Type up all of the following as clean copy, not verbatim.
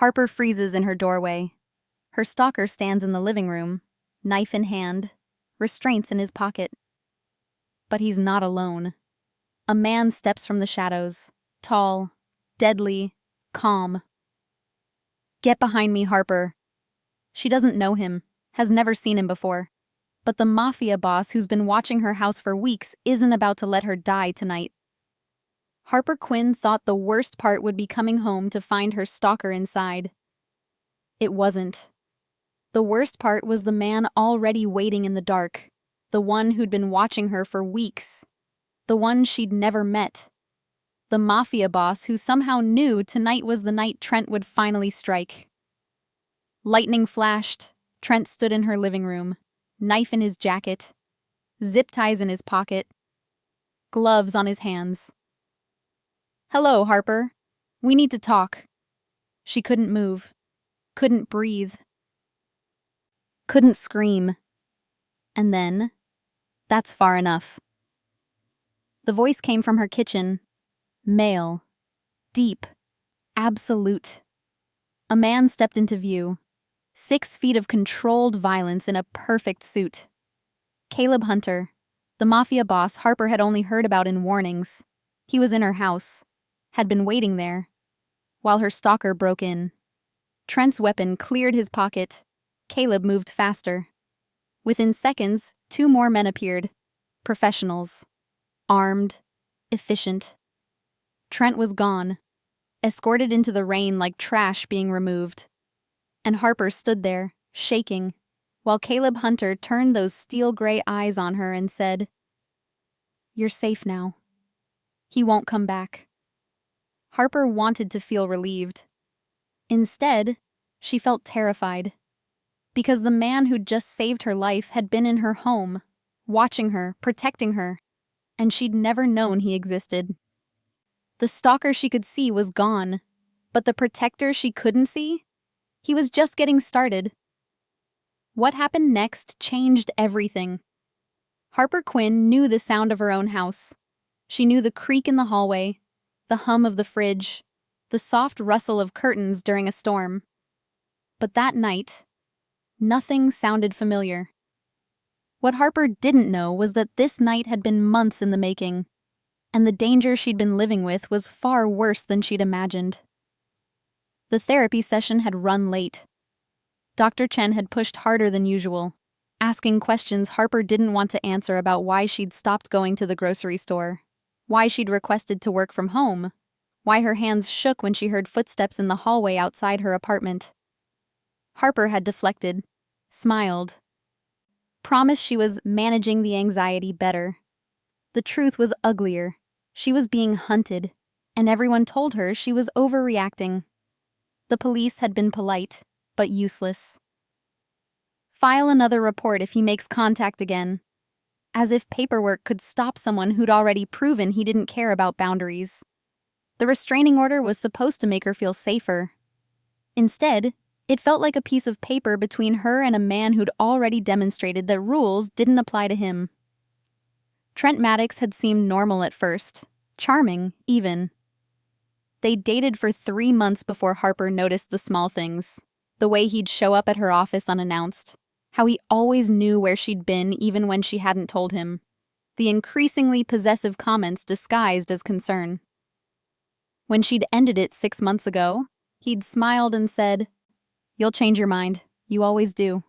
Harper freezes in her doorway. Her stalker stands in the living room, knife in hand, restraints in his pocket. But he's not alone. A man steps from the shadows, tall, deadly, calm. "Get behind me, Harper." She doesn't know him, has never seen him before. But the Mafia Boss who's been watching her house for weeks isn't about to let her die tonight. Harper Quinn thought the worst part would be coming home to find her stalker inside. It wasn't. The worst part was the man already waiting in the dark, the one who'd been watching her for weeks, the one she'd never met. The Mafia Boss who somehow knew tonight was the night Trent would finally strike. Lightning flashed. Trent stood in her living room, knife in his jacket, zip ties in his pocket, gloves on his hands. "Hello, Harper. We need to talk." She couldn't move, couldn't breathe, couldn't scream. And then, "That's far enough." The voice came from her kitchen, male, deep, absolute. A man stepped into view, 6 feet of controlled violence in a perfect suit. Caleb Hunter, the Mafia Boss Harper had only heard about in warnings. He was in her house, had been waiting there, while her stalker broke in. Trent's weapon cleared his pocket. Caleb moved faster. Within seconds, 2 more men appeared. Professionals. Armed. Efficient. Trent was gone, escorted into the rain like trash being removed. And Harper stood there, shaking, while Caleb Hunter turned those steel-gray eyes on her and said, "You're safe now. He won't come back." Harper wanted to feel relieved. Instead, she felt terrified. Because the man who'd just saved her life had been in her home, watching her, protecting her, and she'd never known he existed. The stalker she could see was gone, but the protector she couldn't see? He was just getting started. What happened next changed everything. Harper Quinn knew the sound of her own house. She knew the creak in the hallway, the hum of the fridge, the soft rustle of curtains during a storm. But that night, nothing sounded familiar. What Harper didn't know was that this night had been months in the making, and the danger she'd been living with was far worse than she'd imagined. The therapy session had run late. Dr. Chen had pushed harder than usual, asking questions Harper didn't want to answer about why she'd stopped going to the grocery store, why she'd requested to work from home, why her hands shook when she heard footsteps in the hallway outside her apartment. Harper had deflected, smiled, promised she was managing the anxiety better. The truth was uglier. She was being hunted, and everyone told her she was overreacting. The police had been polite, but useless. "File another report if he makes contact again." As if paperwork could stop someone who'd already proven he didn't care about boundaries. The restraining order was supposed to make her feel safer. Instead, it felt like a piece of paper between her and a man who'd already demonstrated that rules didn't apply to him. Trent Maddox had seemed normal at first, charming, even. They dated for 3 months before Harper noticed the small things. The way he'd show up at her office unannounced. How he always knew where she'd been even when she hadn't told him. The increasingly possessive comments disguised as concern. When she'd ended it 6 months ago, he'd smiled and said, "You'll change your mind. You always do."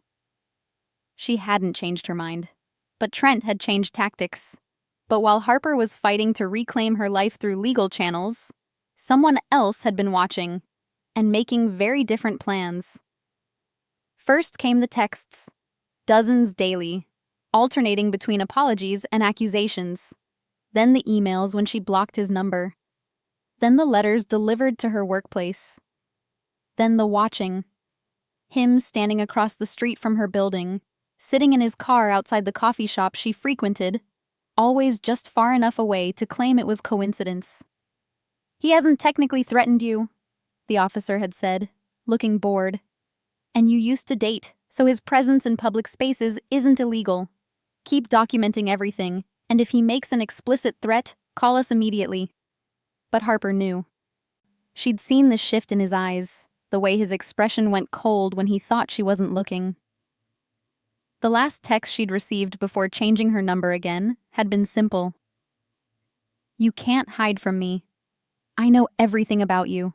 She hadn't changed her mind. But Trent had changed tactics. But while Harper was fighting to reclaim her life through legal channels, someone else had been watching and making very different plans. First came the texts, dozens daily, alternating between apologies and accusations. Then the emails when she blocked his number. Then the letters delivered to her workplace. Then the watching. Him standing across the street from her building, sitting in his car outside the coffee shop she frequented, always just far enough away to claim it was coincidence. "He hasn't technically threatened you," the officer had said, looking bored. "And you used to date, so his presence in public spaces isn't illegal. Keep documenting everything, and if he makes an explicit threat, call us immediately." But Harper knew. She'd seen the shift in his eyes, the way his expression went cold when he thought she wasn't looking. The last text she'd received before changing her number again had been simple. "You can't hide from me. I know everything about you."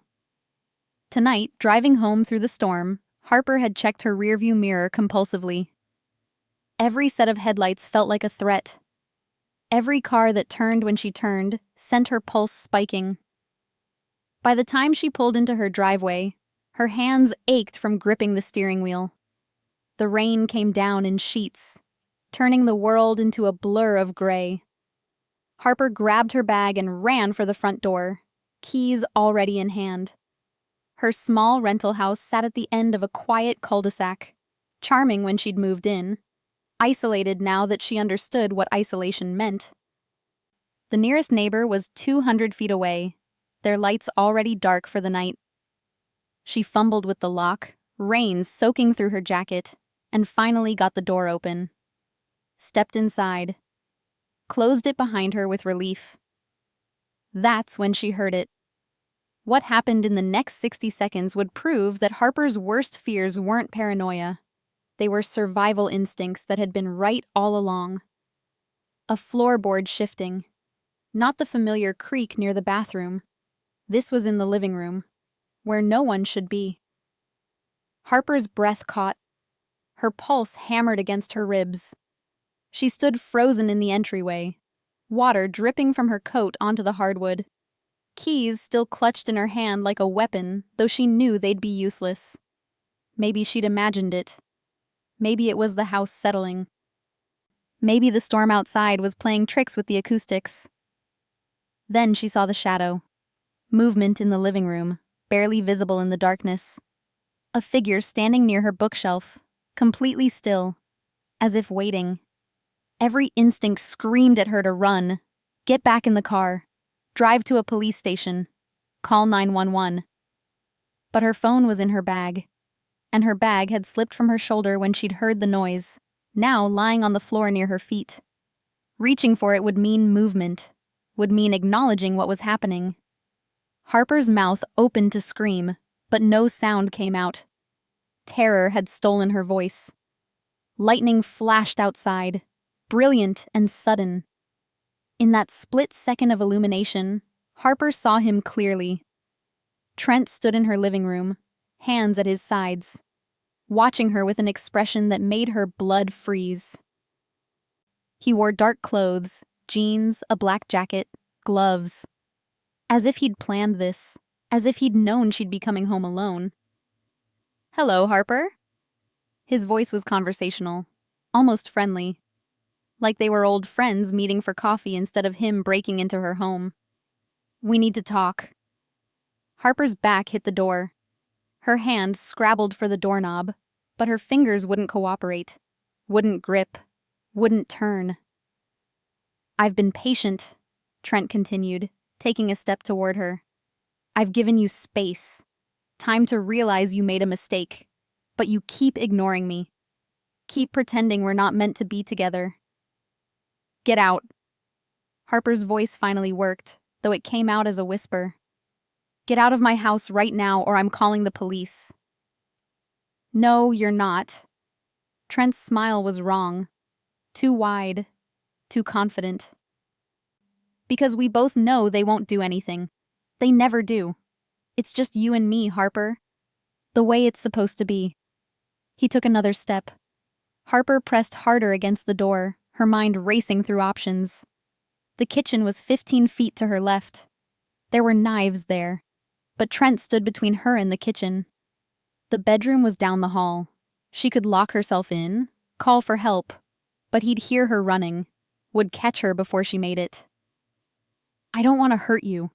Tonight, driving home through the storm, Harper had checked her rearview mirror compulsively. Every set of headlights felt like a threat. Every car that turned when she turned sent her pulse spiking. By the time she pulled into her driveway, her hands ached from gripping the steering wheel. The rain came down in sheets, turning the world into a blur of gray. Harper grabbed her bag and ran for the front door, keys already in hand. Her small rental house sat at the end of a quiet cul-de-sac, charming when she'd moved in, isolated now that she understood what isolation meant. The nearest neighbor was 200 feet away, their lights already dark for the night. She fumbled with the lock, rain soaking through her jacket, and finally got the door open. Stepped inside. Closed it behind her with relief. That's when she heard it. What happened in the next 60 seconds would prove that Harper's worst fears weren't paranoia. They were survival instincts that had been right all along. A floorboard shifting. Not the familiar creak near the bathroom. This was in the living room, where no one should be. Harper's breath caught. Her pulse hammered against her ribs. She stood frozen in the entryway, water dripping from her coat onto the hardwood. Keys still clutched in her hand like a weapon, though she knew they'd be useless. Maybe she'd imagined it. Maybe it was the house settling. Maybe the storm outside was playing tricks with the acoustics. Then she saw the shadow. Movement in the living room, barely visible in the darkness. A figure standing near her bookshelf, completely still, as if waiting. Every instinct screamed at her to run, get back in the car, drive to a police station, call 911. But her phone was in her bag, and her bag had slipped from her shoulder when she'd heard the noise, now lying on the floor near her feet. Reaching for it would mean movement, would mean acknowledging what was happening. Harper's mouth opened to scream, but no sound came out. Terror had stolen her voice. Lightning flashed outside, brilliant and sudden. In that split second of illumination, Harper saw him clearly. Trent stood in her living room, hands at his sides, watching her with an expression that made her blood freeze. He wore dark clothes, jeans, a black jacket, gloves. As if he'd planned this, as if he'd known she'd be coming home alone. "Hello, Harper." His voice was conversational, almost friendly. Like they were old friends meeting for coffee instead of him breaking into her home. "We need to talk." Harper's back hit the door. Her hand scrabbled for the doorknob, but her fingers wouldn't cooperate, wouldn't grip, wouldn't turn. "I've been patient," Trent continued, taking a step toward her. "I've given you space, time to realize you made a mistake, but you keep ignoring me. Keep pretending we're not meant to be together. Get out." Harper's voice finally worked, though it came out as a whisper. "Get out of my house right now or I'm calling the police." "No, you're not." Trent's smile was wrong. Too wide, too confident. "Because we both know they won't do anything. They never do. It's just you and me, Harper. The way it's supposed to be." He took another step. Harper pressed harder against the door, her mind racing through options. The kitchen was 15 feet to her left. There were knives there, but Trent stood between her and the kitchen. The bedroom was down the hall. She could lock herself in, call for help, but he'd hear her running, would catch her before she made it. "I don't want to hurt you,"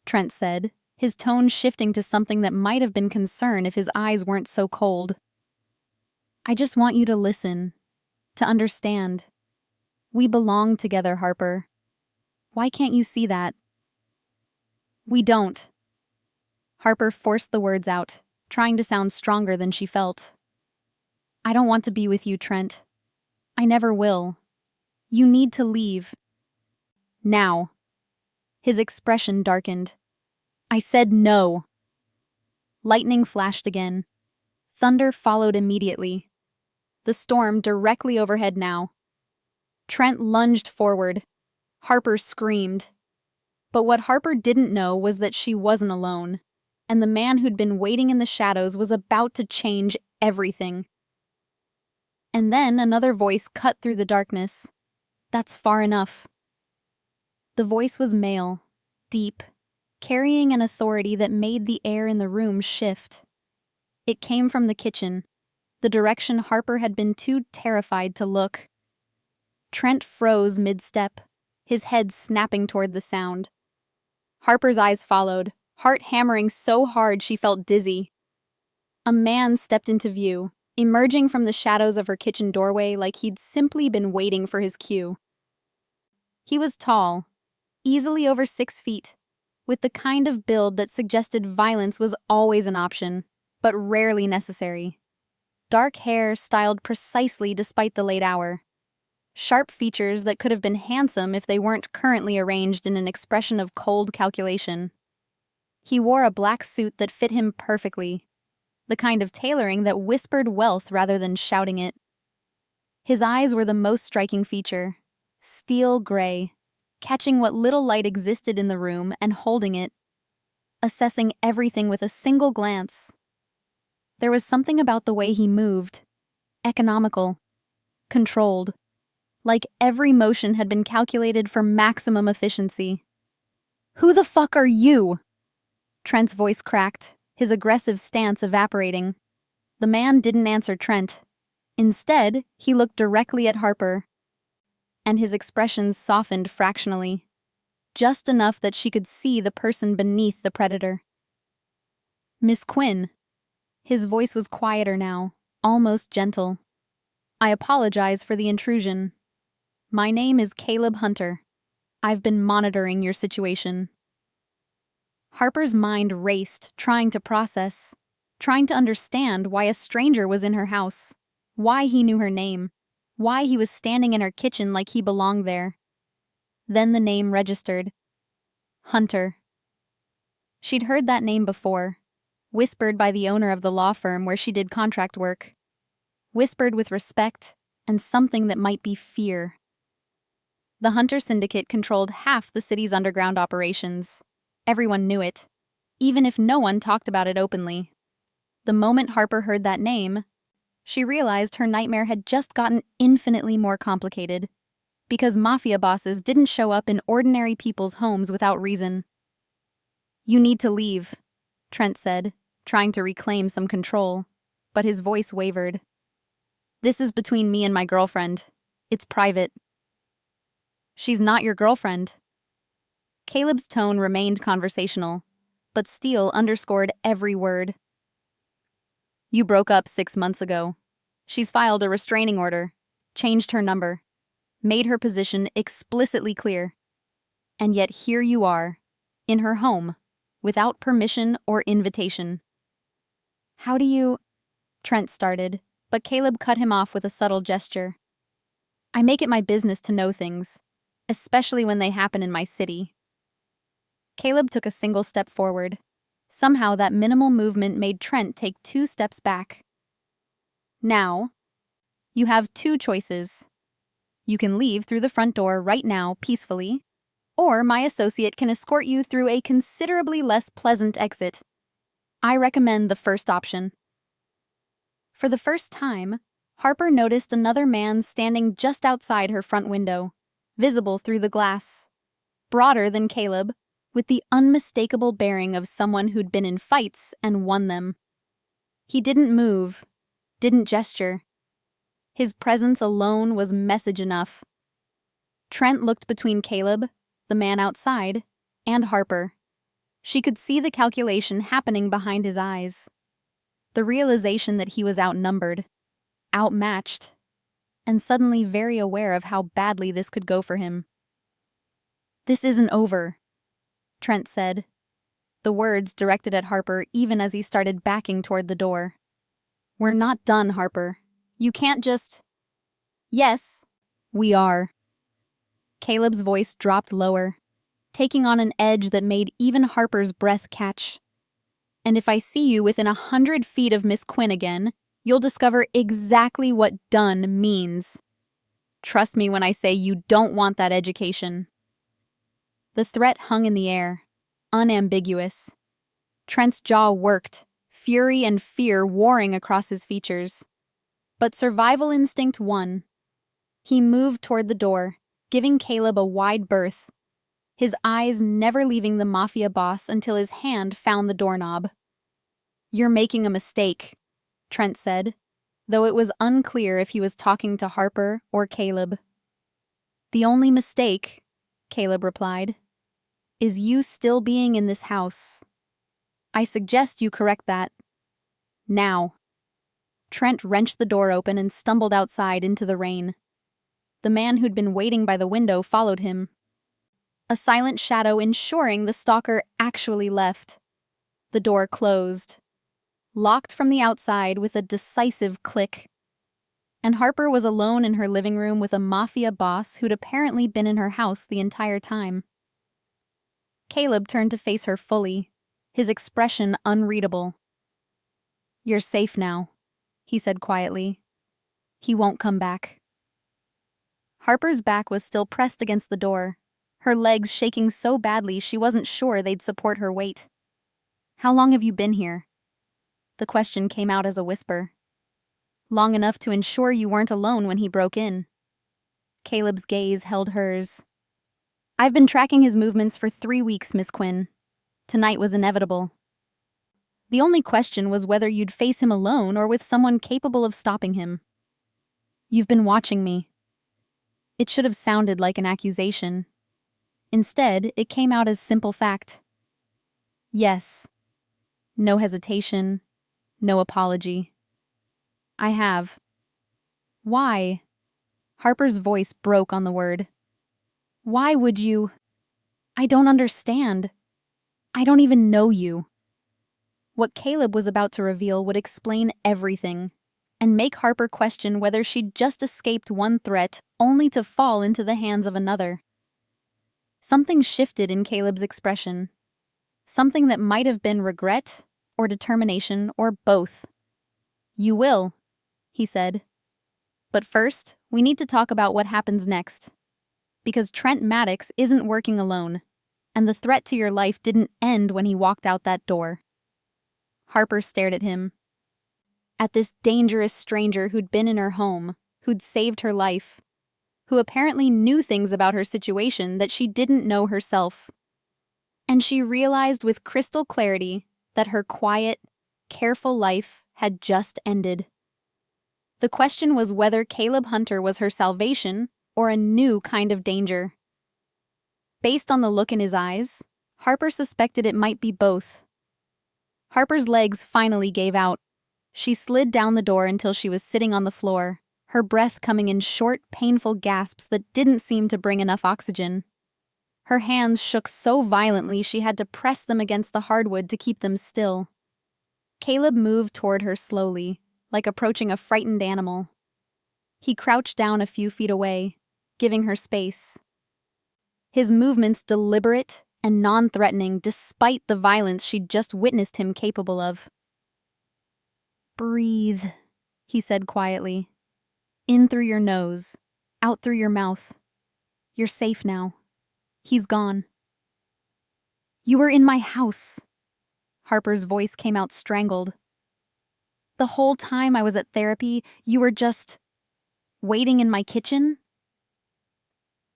Trent said, his tone shifting to something that might have been concern if his eyes weren't so cold. "I just want you to listen, to understand. We belong together, Harper. Why can't you see that?" "We don't." Harper forced the words out, trying to sound stronger than she felt. "I don't want to be with you, Trent. I never will. You need to leave. Now." His expression darkened. "I said no." Lightning flashed again. Thunder followed immediately. The storm directly overhead now. Trent lunged forward. Harper screamed. But what Harper didn't know was that she wasn't alone, and the man who'd been waiting in the shadows was about to change everything. And then another voice cut through the darkness. "That's far enough." The voice was male, deep, carrying an authority that made the air in the room shift. It came from the kitchen, the direction Harper had been too terrified to look. Trent froze mid-step, his head snapping toward the sound. Harper's eyes followed, heart hammering so hard she felt dizzy. A man stepped into view, emerging from the shadows of her kitchen doorway like he'd simply been waiting for his cue. He was tall, easily over 6 feet, with the kind of build that suggested violence was always an option, but rarely necessary. Dark hair styled precisely despite the late hour. Sharp features that could have been handsome if they weren't currently arranged in an expression of cold calculation. He wore a black suit that fit him perfectly, the kind of tailoring that whispered wealth rather than shouting it. His eyes were the most striking feature, steel gray, catching what little light existed in the room and holding it, assessing everything with a single glance. There was something about the way he moved, economical, controlled, like every motion had been calculated for maximum efficiency. "Who the fuck are you?" Trent's voice cracked, his aggressive stance evaporating. The man didn't answer Trent. Instead, he looked directly at Harper, and his expression softened fractionally, just enough that she could see the person beneath the predator. "Miss Quinn." His voice was quieter now, almost gentle. "I apologize for the intrusion. My name is Caleb Hunter. I've been monitoring your situation." Harper's mind raced, trying to process, trying to understand why a stranger was in her house, why he knew her name, why he was standing in her kitchen like he belonged there. Then the name registered. Hunter. She'd heard that name before, whispered by the owner of the law firm where she did contract work. Whispered with respect and something that might be fear. The Hunter Syndicate controlled half the city's underground operations. Everyone knew it, even if no one talked about it openly. The moment Harper heard that name, she realized her nightmare had just gotten infinitely more complicated, because mafia bosses didn't show up in ordinary people's homes without reason. "You need to leave," Trent said, trying to reclaim some control, but his voice wavered. "This is between me and my girlfriend. It's private." "She's not your girlfriend." Caleb's tone remained conversational, but steel underscored every word. "You broke up 6 months ago. She's filed a restraining order, changed her number, made her position explicitly clear. And yet here you are, in her home, without permission or invitation." "How do you—" Trent started, but Caleb cut him off with a subtle gesture. "I make it my business to know things, especially when they happen in my city." Caleb took a single step forward. Somehow that minimal movement made Trent take 2 steps back. "Now, you have 2 choices. You can leave through the front door right now peacefully, or my associate can escort you through a considerably less pleasant exit. I recommend the first option." For the first time, Harper noticed another man standing just outside her front window, visible through the glass. Broader than Caleb, with the unmistakable bearing of someone who'd been in fights and won them. He didn't move, didn't gesture. His presence alone was message enough. Trent looked between Caleb, the man outside, and Harper. She could see the calculation happening behind his eyes. The realization that he was outnumbered, outmatched, and suddenly very aware of how badly this could go for him. "This isn't over," Trent said, the words directed at Harper even as he started backing toward the door. "We're not done, Harper. You can't just—" "Yes, we are." Caleb's voice dropped lower, taking on an edge that made even Harper's breath catch. And if I see you within 100 feet of Miss Quinn again, you'll discover exactly what done means. Trust me when I say you don't want that education." The threat hung in the air, unambiguous. Trent's jaw worked, fury and fear warring across his features. But survival instinct won. He moved toward the door, giving Caleb a wide berth, his eyes never leaving the Mafia Boss until his hand found the doorknob. "You're making a mistake," Trent said, though it was unclear if he was talking to Harper or Caleb. "The only mistake," Caleb replied, "is you still being in this house. I suggest you correct that. Now." Trent wrenched the door open and stumbled outside into the rain. The man who'd been waiting by the window followed him, a silent shadow ensuring the stalker actually left. The door closed, locked from the outside with a decisive click. And Harper was alone in her living room with a Mafia Boss who'd apparently been in her house the entire time. Caleb turned to face her fully, his expression unreadable. "You're safe now," he said quietly. "He won't come back." Harper's back was still pressed against the door, her legs shaking so badly she wasn't sure they'd support her weight. "How long have you been here?" The question came out as a whisper. "Long enough to ensure you weren't alone when he broke in." Caleb's gaze held hers. "I've been tracking his movements for 3 weeks, Miss Quinn. Tonight was inevitable. The only question was whether you'd face him alone or with someone capable of stopping him. You've been watching me." It should have sounded like an accusation. Instead, it came out as simple fact. "Yes." No hesitation, no apology. "I have." "Why?" Harper's voice broke on the word. "Why would you? I don't understand. I don't even know you." What Caleb was about to reveal would explain everything, and make Harper question whether she'd just escaped one threat only to fall into the hands of another. Something shifted in Caleb's expression. Something that might have been regret, or determination, or both. "You will," he said. "But first, we need to talk about what happens next. Because Trent Maddox isn't working alone, and the threat to your life didn't end when he walked out that door." Harper stared at him. At this dangerous stranger who'd been in her home, who'd saved her life, who apparently knew things about her situation that she didn't know herself. And she realized with crystal clarity that her quiet, careful life had just ended. The question was whether Caleb Hunter was her salvation or a new kind of danger. Based on the look in his eyes, Harper suspected it might be both. Harper's legs finally gave out. She slid down the door until she was sitting on the floor, her breath coming in short, painful gasps that didn't seem to bring enough oxygen. Her hands shook so violently she had to press them against the hardwood to keep them still. Caleb moved toward her slowly, like approaching a frightened animal. He crouched down a few feet away, giving her space. His movements deliberate and non-threatening despite the violence she'd just witnessed him capable of. "Breathe," he said quietly. "In through your nose, out through your mouth. You're safe now. He's gone." "You were in my house." Harper's voice came out strangled. "The whole time I was at therapy, you were just waiting in my kitchen?"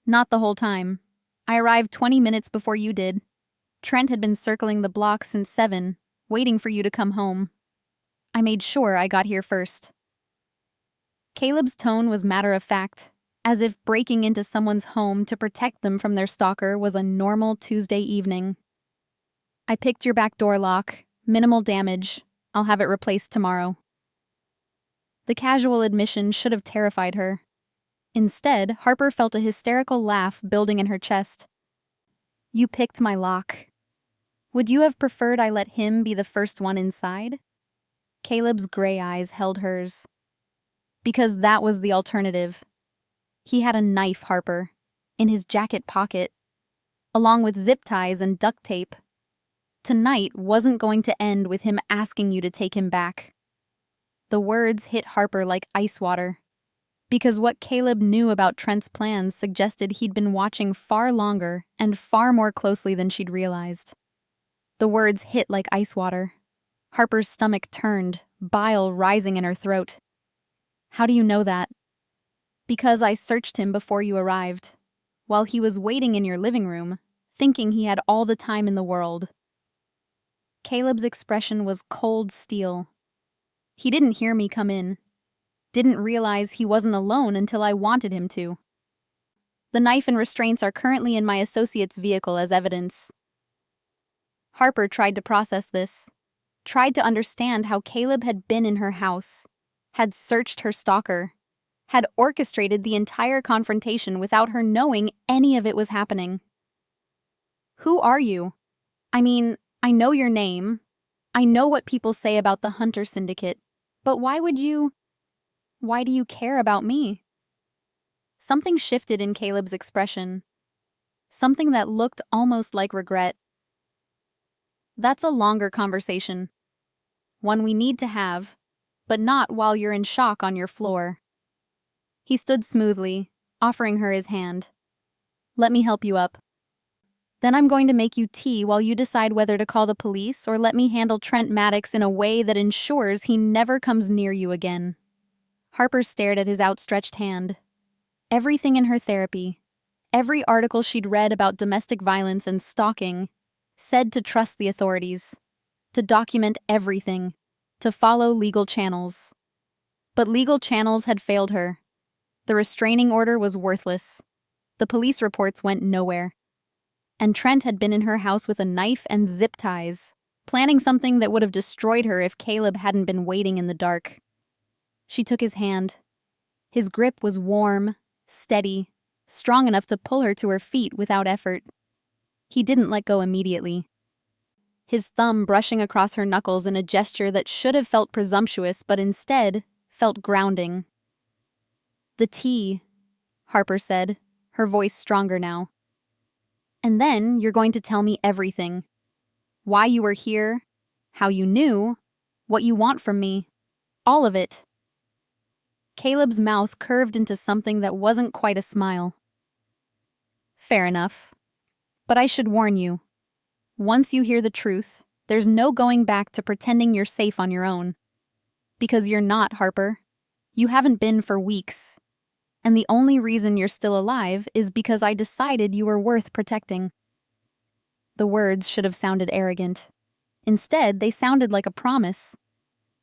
"Not the whole time. I arrived 20 minutes before you did. Trent had been circling the block since 7, waiting for you to come home. I made sure I got here first." Caleb's tone was matter of fact, as if breaking into someone's home to protect them from their stalker was a normal Tuesday evening. "I picked your back door lock. Minimal damage. I'll have it replaced tomorrow." The casual admission should have terrified her. Instead, Harper felt a hysterical laugh building in her chest. "You picked my lock. Would you have preferred I let him be the first one inside?" Caleb's gray eyes held hers. "Because that was the alternative. He had a knife, Harper, in his jacket pocket, along with zip ties and duct tape. Tonight wasn't going to end with him asking you to take him back. The words hit Harper like ice water, because what Caleb knew about Trent's plans suggested he'd been watching far longer and far more closely than she'd realized. The words hit like ice water. Harper's stomach turned, bile rising in her throat. How do you know that? Because I searched him before you arrived, while he was waiting in your living room, thinking he had all the time in the world. Caleb's expression was cold steel. He didn't hear me come in. Didn't realize he wasn't alone until I wanted him to. The knife and restraints are currently in my associate's vehicle as evidence. Harper tried to process this, tried to understand how Caleb had been in her house, had searched her stalker, had orchestrated the entire confrontation without her knowing any of it was happening. Who are you? I mean, I know your name. I know what people say about the Hunter Syndicate, but why do you care about me? Something shifted in Caleb's expression. Something that looked almost like regret. That's a longer conversation. One we need to have, but not while you're in shock on your floor. He stood smoothly, offering her his hand. Let me help you up. Then I'm going to make you tea while you decide whether to call the police or let me handle Trent Maddox in a way that ensures he never comes near you again. Harper stared at his outstretched hand. Everything in her therapy, every article she'd read about domestic violence and stalking, said to trust the authorities, to document everything, to follow legal channels. But legal channels had failed her. The restraining order was worthless. The police reports went nowhere. And Trent had been in her house with a knife and zip ties, planning something that would have destroyed her if Caleb hadn't been waiting in the dark. She took his hand. His grip was warm, steady, strong enough to pull her to her feet without effort. He didn't let go immediately. His thumb brushing across her knuckles in a gesture that should have felt presumptuous but instead felt grounding. The tea, Harper said, her voice stronger now. And then you're going to tell me everything. Why you were here, how you knew, what you want from me. All of it. Caleb's mouth curved into something that wasn't quite a smile. Fair enough. But I should warn you. Once you hear the truth, there's no going back to pretending you're safe on your own. Because you're not, Harper. You haven't been for weeks. And the only reason you're still alive is because I decided you were worth protecting. The words should have sounded arrogant. Instead, they sounded like a promise.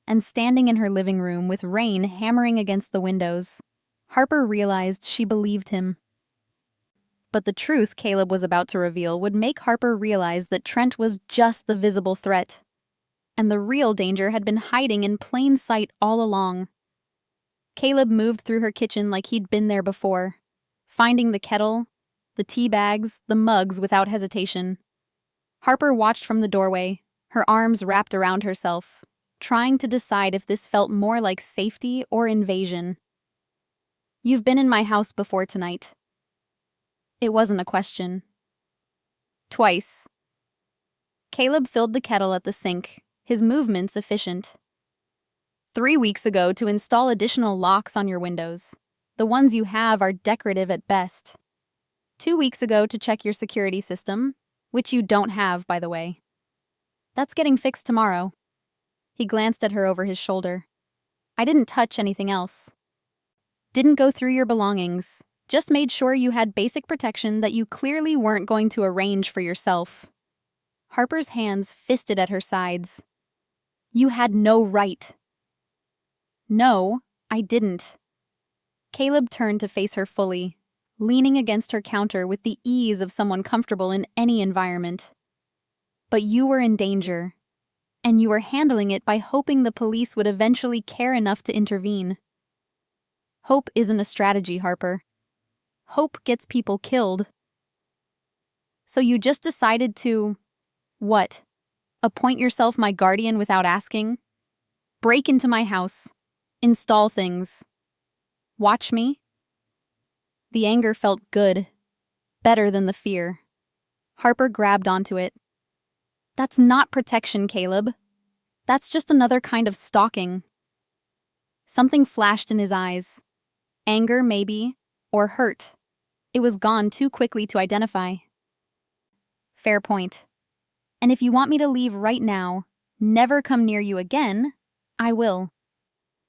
And standing in her living room with rain hammering against the windows, Harper realized she believed him. But the truth Caleb was about to reveal would make Harper realize that Trent was just the visible threat. And the real danger had been hiding in plain sight all along. Caleb moved through her kitchen like he'd been there before, finding the kettle, the tea bags, the mugs without hesitation. Harper watched from the doorway, her arms wrapped around herself, trying to decide if this felt more like safety or invasion. You've been in my house before tonight. It wasn't a question. Twice. Caleb filled the kettle at the sink, his movements efficient. 3 weeks ago to install additional locks on your windows. The ones you have are decorative at best. 2 weeks ago to check your security system, which you don't have, by the way. That's getting fixed tomorrow. He glanced at her over his shoulder. I didn't touch anything else. Didn't go through your belongings. Just made sure you had basic protection that you clearly weren't going to arrange for yourself. Harper's hands fisted at her sides. You had no right. No, I didn't. Caleb turned to face her fully, leaning against her counter with the ease of someone comfortable in any environment. But you were in danger, and you were handling it by hoping the police would eventually care enough to intervene. Hope isn't a strategy, Harper. Hope gets people killed. So you just decided to, what? Appoint yourself my guardian without asking? Break into my house. Install things. Watch me? The anger felt good, better than the fear. Harper grabbed onto it. That's not protection, Caleb. That's just another kind of stalking. Something flashed in his eyes. Anger, maybe, or hurt. It was gone too quickly to identify. Fair point. And if you want me to leave right now, never come near you again, I will.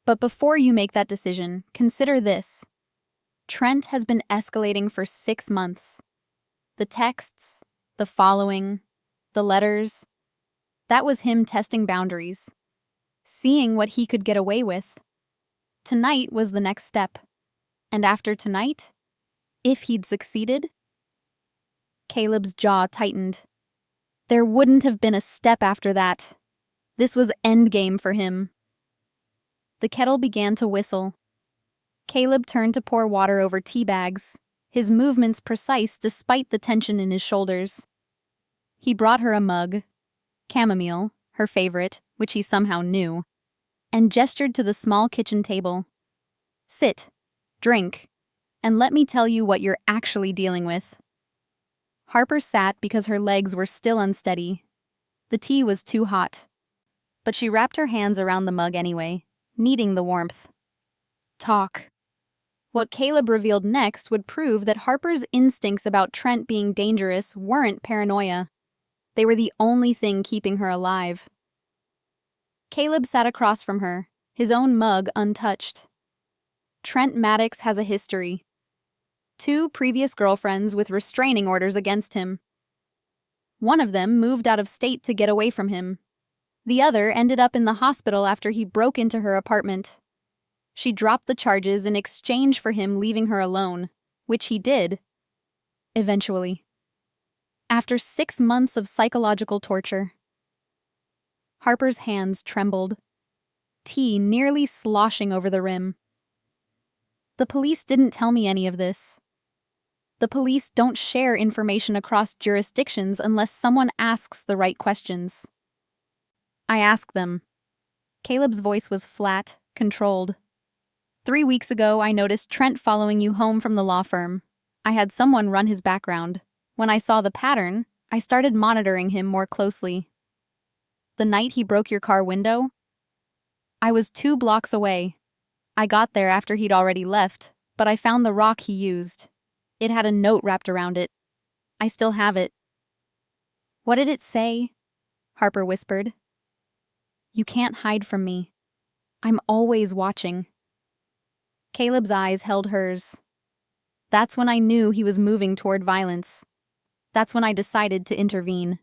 But before you make that decision, consider this. Trent has been escalating for 6 months. The texts, the following, the letters, that was him testing boundaries, seeing what he could get away with. Tonight was the next step. And after tonight, if he'd succeeded, Caleb's jaw tightened. There wouldn't have been a step after that. This was endgame for him. The kettle began to whistle. Caleb turned to pour water over tea bags, his movements precise despite the tension in his shoulders. He brought her a mug, chamomile, her favorite, which he somehow knew, and gestured to the small kitchen table. Sit, drink, and let me tell you what you're actually dealing with. Harper sat because her legs were still unsteady. The tea was too hot. But she wrapped her hands around the mug anyway, needing the warmth. Talk. What Caleb revealed next would prove that Harper's instincts about Trent being dangerous weren't paranoia. They were the only thing keeping her alive. Caleb sat across from her, his own mug untouched. Trent Maddox has a history. 2 previous girlfriends with restraining orders against him. One of them moved out of state to get away from him. The other ended up in the hospital after he broke into her apartment. She dropped the charges in exchange for him leaving her alone, which he did. Eventually. After 6 months of psychological torture. Harper's hands trembled, tea nearly sloshing over the rim. The police didn't tell me any of this. The police don't share information across jurisdictions unless someone asks the right questions. I asked them. Caleb's voice was flat, controlled. 3 weeks ago, I noticed Trent following you home from the law firm. I had someone run his background. When I saw the pattern, I started monitoring him more closely. The night he broke your car window? I was 2 blocks away. I got there after he'd already left, but I found the rock he used. It had a note wrapped around it. I still have it. What did it say? Harper whispered. You can't hide from me. I'm always watching. Caleb's eyes held hers. That's when I knew he was moving toward violence. That's when I decided to intervene.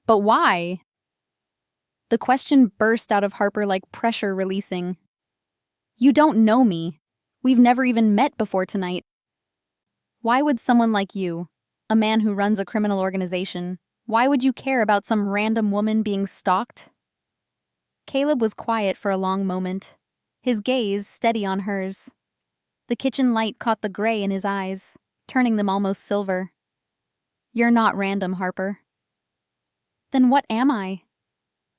But why? The question burst out of Harper like pressure releasing. You don't know me. We've never even met before tonight. Why would someone like you, a man who runs a criminal organization, why would you care about some random woman being stalked? Caleb was quiet for a long moment, his gaze steady on hers. The kitchen light caught the gray in his eyes, turning them almost silver. You're not random, Harper. Then what am I?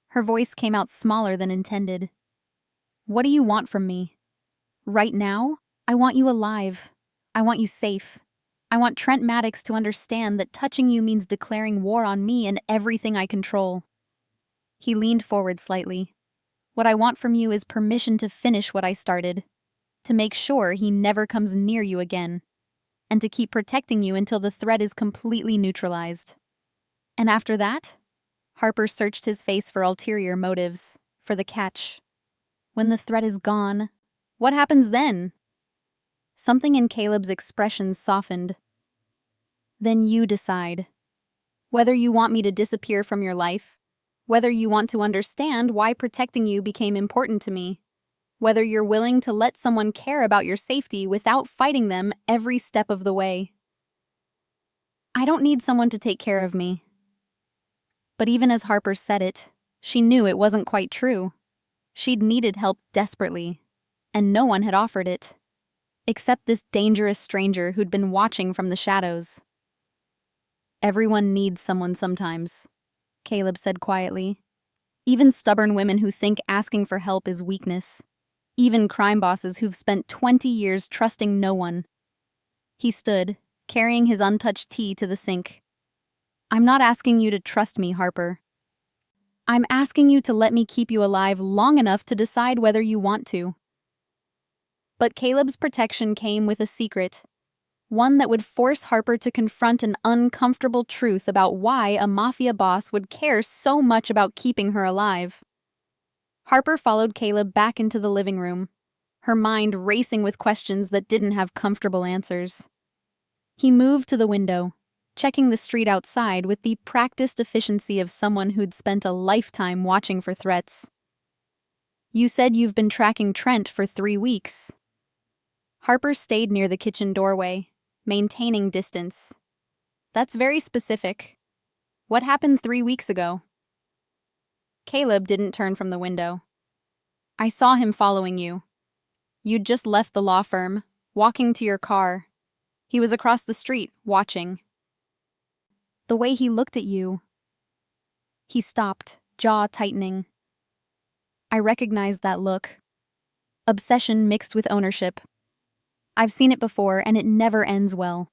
Her voice came out smaller than intended. What do you want from me? Right now, I want you alive. I want you safe. I want Trent Maddox to understand that touching you means declaring war on me and everything I control. He leaned forward slightly. What I want from you is permission to finish what I started, to make sure he never comes near you again, and to keep protecting you until the threat is completely neutralized. And after that, Harper searched his face for ulterior motives, for the catch. When the threat is gone, what happens then? Something in Caleb's expression softened. Then you decide. Whether you want me to disappear from your life, whether you want to understand why protecting you became important to me, whether you're willing to let someone care about your safety without fighting them every step of the way. I don't need someone to take care of me. But even as Harper said it, she knew it wasn't quite true. She'd needed help desperately, and no one had offered it, except this dangerous stranger who'd been watching from the shadows. Everyone needs someone sometimes, Caleb said quietly. Even stubborn women who think asking for help is weakness. Even crime bosses who've spent 20 years trusting no one. He stood, carrying his untouched tea to the sink. I'm not asking you to trust me, Harper. I'm asking you to let me keep you alive long enough to decide whether you want to. But Caleb's protection came with a secret, one that would force Harper to confront an uncomfortable truth about why a mafia boss would care so much about keeping her alive. Harper followed Caleb back into the living room, her mind racing with questions that didn't have comfortable answers. He moved to the window, checking the street outside with the practiced efficiency of someone who'd spent a lifetime watching for threats. You said you've been tracking Trent for 3 weeks. Harper stayed near the kitchen doorway, maintaining distance. That's very specific. What happened 3 weeks ago? Caleb didn't turn from the window. I saw him following you. You'd just left the law firm, walking to your car. He was across the street, watching. The way he looked at you. He stopped, jaw tightening. I recognized that look. Obsession mixed with ownership. I've seen it before, and it never ends well.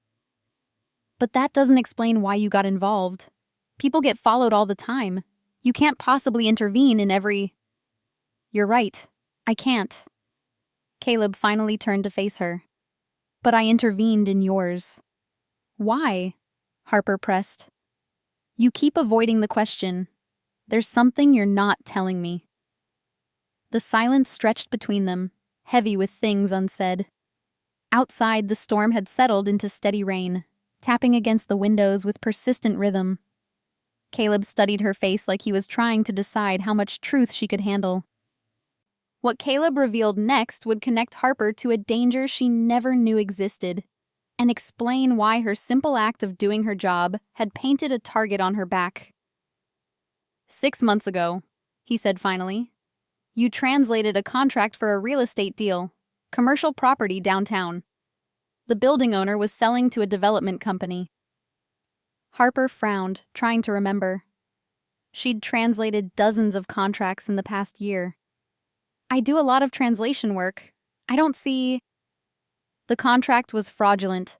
But that doesn't explain why you got involved. People get followed all the time. You can't possibly intervene in every... You're right. I can't. Caleb finally turned to face her. But I intervened in yours. Why? Harper pressed. You keep avoiding the question. There's something you're not telling me. The silence stretched between them, heavy with things unsaid. Outside, the storm had settled into steady rain, tapping against the windows with persistent rhythm. Caleb studied her face like he was trying to decide how much truth she could handle. What Caleb revealed next would connect Harper to a danger she never knew existed, and explain why her simple act of doing her job had painted a target on her back. 6 months ago, he said finally, you translated a contract for a real estate deal, commercial property downtown. The building owner was selling to a development company. Harper frowned, trying to remember. She'd translated dozens of contracts in the past year. I do a lot of translation work. I don't see... The contract was fraudulent.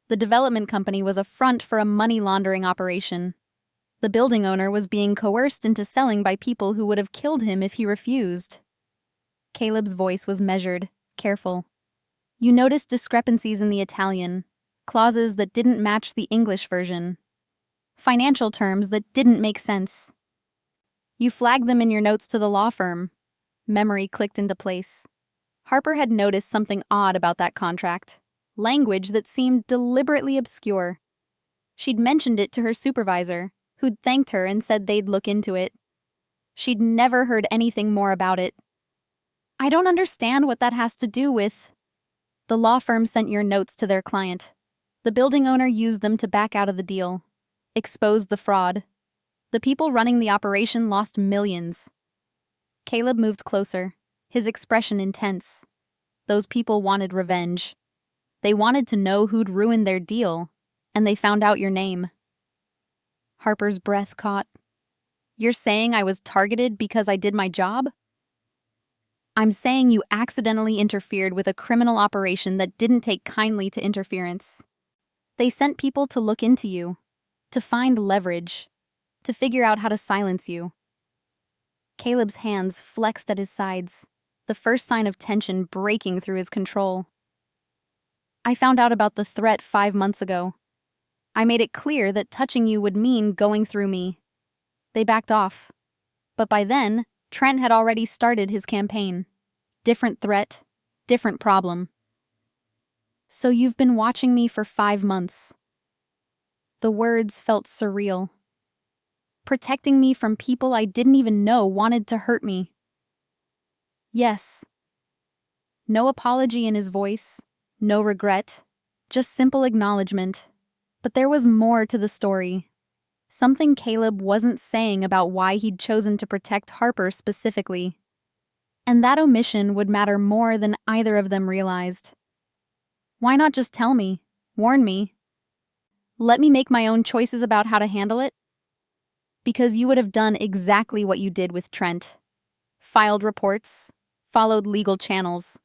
The development company was a front for a money laundering operation. The building owner was being coerced into selling by people who would have killed him if he refused. Caleb's voice was measured, careful. You noticed discrepancies in the Italian, clauses that didn't match the English version, financial terms that didn't make sense. You flagged them in your notes to the law firm. Memory clicked into place. Harper had noticed something odd about that contract, language that seemed deliberately obscure. She'd mentioned it to her supervisor, who'd thanked her and said they'd look into it. She'd never heard anything more about it. I don't understand what that has to do with... The law firm sent your notes to their client. The building owner used them to back out of the deal, exposed the fraud. The people running the operation lost millions. Caleb moved closer, his expression intense. Those people wanted revenge. They wanted to know who'd ruined their deal, and they found out your name. Harper's breath caught. You're saying I was targeted because I did my job? I'm saying you accidentally interfered with a criminal operation that didn't take kindly to interference. They sent people to look into you, to find leverage, to figure out how to silence you. Caleb's hands flexed at his sides, the first sign of tension breaking through his control. I found out about the threat 5 months ago. I made it clear that touching you would mean going through me. They backed off. But by then, Trent had already started his campaign. Different threat, different problem. So you've been watching me for 5 months. The words felt surreal. Protecting me from people I didn't even know wanted to hurt me. Yes. No apology in his voice, no regret, just simple acknowledgement. But there was more to the story. Something Caleb wasn't saying about why he'd chosen to protect Harper specifically. And that omission would matter more than either of them realized. Why not just tell me, warn me? Let me make my own choices about how to handle it? Because you would have done exactly what you did with Trent. Filed reports, followed legal channels,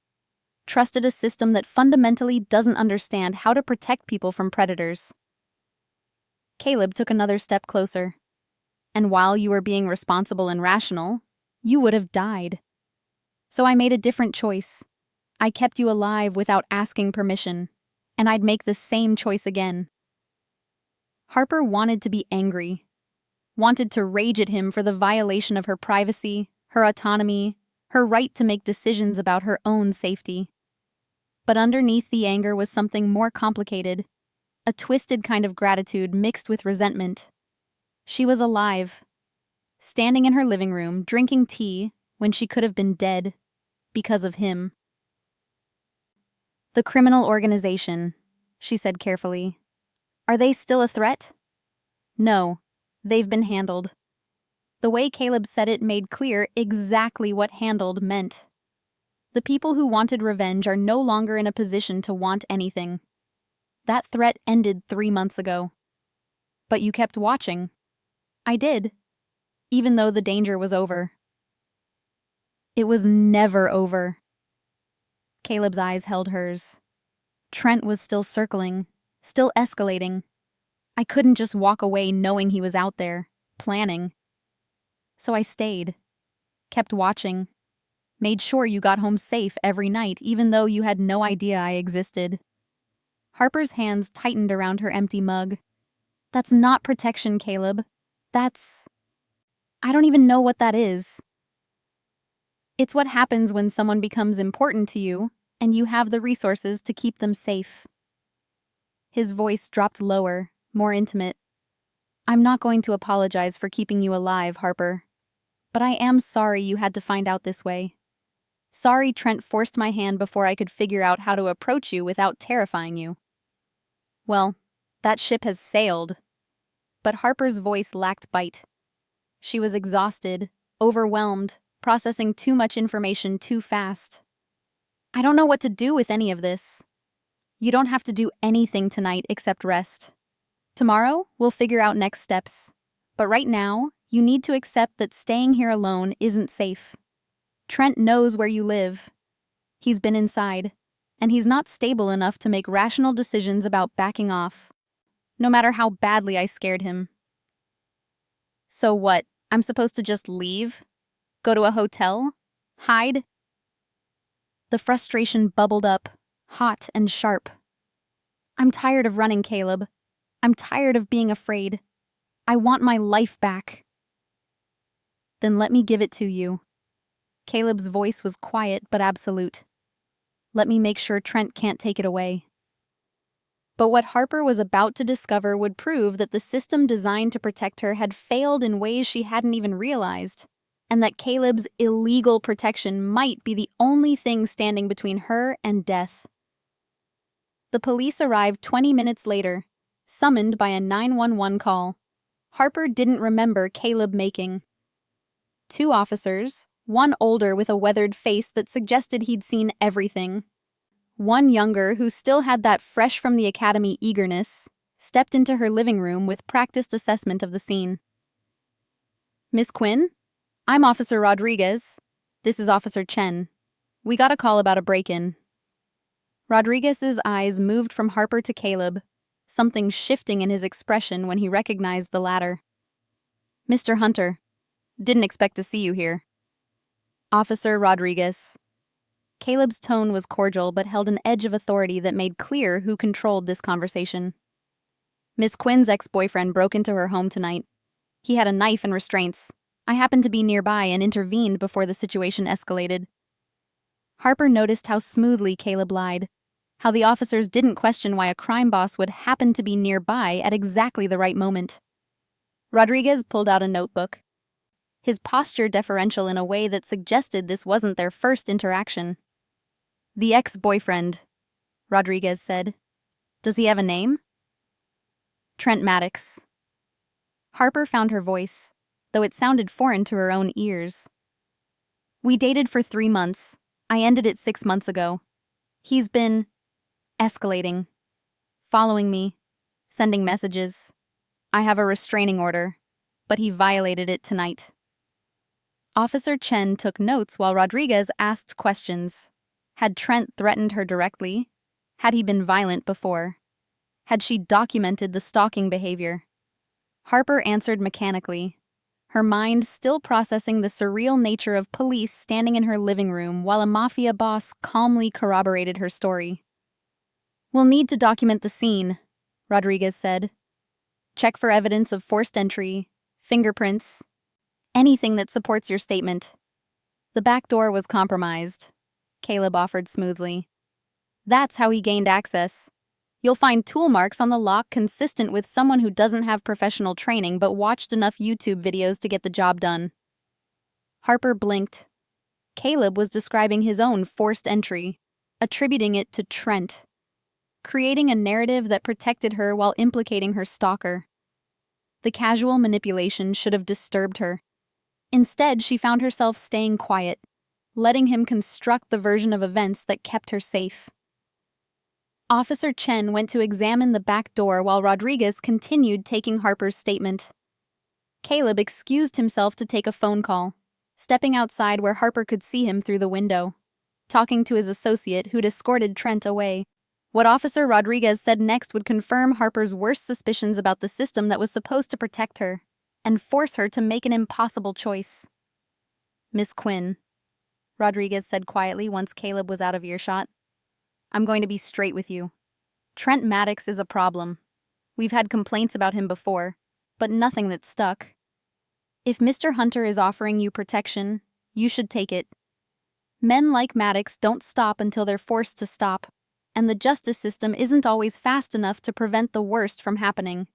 trusted a system that fundamentally doesn't understand how to protect people from predators. Caleb took another step closer. And while you were being responsible and rational, you would have died. So I made a different choice. I kept you alive without asking permission, and I'd make the same choice again. Harper wanted to be angry, wanted to rage at him for the violation of her privacy, her autonomy, her right to make decisions about her own safety. But underneath the anger was something more complicated, a twisted kind of gratitude mixed with resentment. She was alive, standing in her living room, drinking tea when she could have been dead because of him. The criminal organization, she said carefully. Are they still a threat? No, they've been handled. The way Caleb said it made clear exactly what handled meant. The people who wanted revenge are no longer in a position to want anything. That threat ended 3 months ago. But you kept watching. I did, even though the danger was over. It was never over. Caleb's eyes held hers. Trent was still circling, still escalating. I couldn't just walk away knowing he was out there, planning. So I stayed, kept watching, made sure you got home safe every night even though you had no idea I existed. Harper's hands tightened around her empty mug. That's not protection, Caleb. I don't even know what that is. It's what happens when someone becomes important to you and you have the resources to keep them safe. His voice dropped lower, more intimate. I'm not going to apologize for keeping you alive, Harper. But I am sorry you had to find out this way. Sorry Trent forced my hand before I could figure out how to approach you without terrifying you. Well, that ship has sailed. But Harper's voice lacked bite. She was exhausted, overwhelmed, processing too much information too fast. I don't know what to do with any of this. You don't have to do anything tonight except rest. Tomorrow, we'll figure out next steps. But right now, you need to accept that staying here alone isn't safe. Trent knows where you live. He's been inside, and he's not stable enough to make rational decisions about backing off, no matter how badly I scared him. So what, I'm supposed to just leave? Go to a hotel? Hide? The frustration bubbled up, hot and sharp. I'm tired of running, Caleb. I'm tired of being afraid. I want my life back. Then let me give it to you. Caleb's voice was quiet but absolute. Let me make sure Trent can't take it away. But what Harper was about to discover would prove that the system designed to protect her had failed in ways she hadn't even realized, and that Caleb's illegal protection might be the only thing standing between her and death. The police arrived 20 minutes later, summoned by a 911 call. Harper didn't remember Caleb making. 2 officers, one older with a weathered face that suggested he'd seen everything, one younger who still had that fresh from the academy eagerness, stepped into her living room with practiced assessment of the scene. Miss Quinn? I'm Officer Rodriguez. This is Officer Chen. We got a call about a break-in. Rodriguez's eyes moved from Harper to Caleb, something shifting in his expression when he recognized the latter. Mr. Hunter, didn't expect to see you here. Officer Rodriguez. Caleb's tone was cordial but held an edge of authority that made clear who controlled this conversation. Miss Quinn's ex-boyfriend broke into her home tonight. He had a knife and restraints. I happened to be nearby and intervened before the situation escalated. Harper noticed how smoothly Caleb lied, how the officers didn't question why a crime boss would happen to be nearby at exactly the right moment. Rodriguez pulled out a notebook, his posture deferential in a way that suggested this wasn't their first interaction. The ex-boyfriend, Rodriguez said. Does he have a name? Trent Maddox. Harper found her voice, though it sounded foreign to her own ears. We dated for 3 months. I ended it 6 months ago. He's been escalating, following me, sending messages. I have a restraining order, but he violated it tonight. Officer Chen took notes while Rodriguez asked questions. Had Trent threatened her directly? Had he been violent before? Had she documented the stalking behavior? Harper answered mechanically. her mind still processing the surreal nature of police standing in her living room while a mafia boss calmly corroborated her story. "We'll need to document the scene," Rodriguez said. "Check for evidence of forced entry, fingerprints, anything that supports your statement." "The back door was compromised," Caleb offered smoothly. "That's how he gained access. You'll find tool marks on the lock consistent with someone who doesn't have professional training but watched enough YouTube videos to get the job done." Harper blinked. Caleb was describing his own forced entry, attributing it to Trent, creating a narrative that protected her while implicating her stalker. The casual manipulation should have disturbed her. Instead, she found herself staying quiet, letting him construct the version of events that kept her safe. Officer Chen went to examine the back door while Rodriguez continued taking Harper's statement. Caleb excused himself to take a phone call, stepping outside where Harper could see him through the window, talking to his associate who'd escorted Trent away. What Officer Rodriguez said next would confirm Harper's worst suspicions about the system that was supposed to protect her and force her to make an impossible choice. "Miss Quinn," Rodriguez said quietly once Caleb was out of earshot, "I'm going to be straight with you. Trent Maddox is a problem. We've had complaints about him before, but nothing that stuck. If Mr. Hunter is offering you protection, you should take it. Men like Maddox don't stop until they're forced to stop, and the justice system isn't always fast enough to prevent the worst from happening."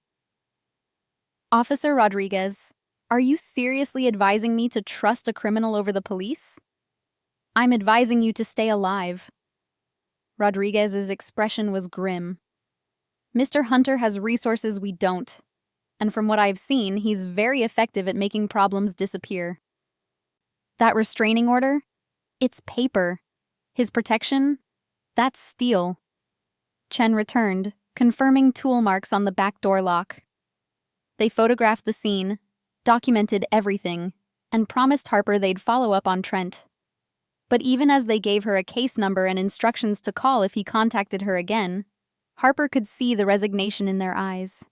"Officer Rodriguez, are you seriously advising me to trust a criminal over the police?" "I'm advising you to stay alive." Rodriguez's expression was grim. "Mr. Hunter has resources we don't, and from what I've seen, he's very effective at making problems disappear. That restraining order? It's paper. His protection? That's steel." Chen returned, confirming tool marks on the back door lock. They photographed the scene, documented everything, and promised Harper they'd follow up on Trent. But even as they gave her a case number and instructions to call if he contacted her again, Harper could see the resignation in their eyes.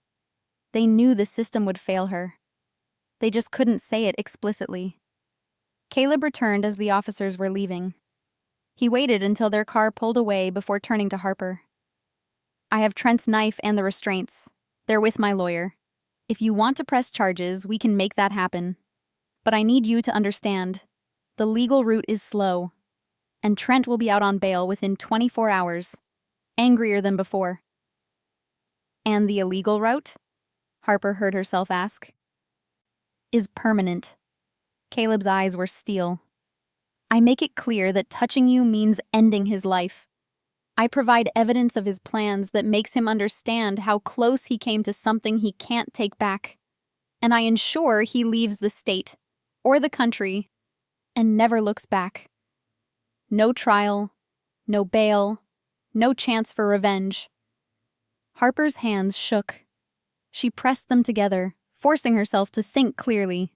They knew the system would fail her. They just couldn't say it explicitly. Caleb returned as the officers were leaving. He waited until their car pulled away before turning to Harper. "I have Trent's knife and the restraints. They're with my lawyer. If you want to press charges, we can make that happen. But I need you to understand, the legal route is slow, and Trent will be out on bail within 24 hours, angrier than before." "And the illegal route?" Harper heard herself ask. "Is permanent." Caleb's eyes were steel. "I make it clear that touching you means ending his life. I provide evidence of his plans that makes him understand how close he came to something he can't take back. And I ensure he leaves the state, or the country, and never looks back. No trial, no bail, no chance for revenge." Harper's hands shook. She pressed them together, forcing herself to think clearly.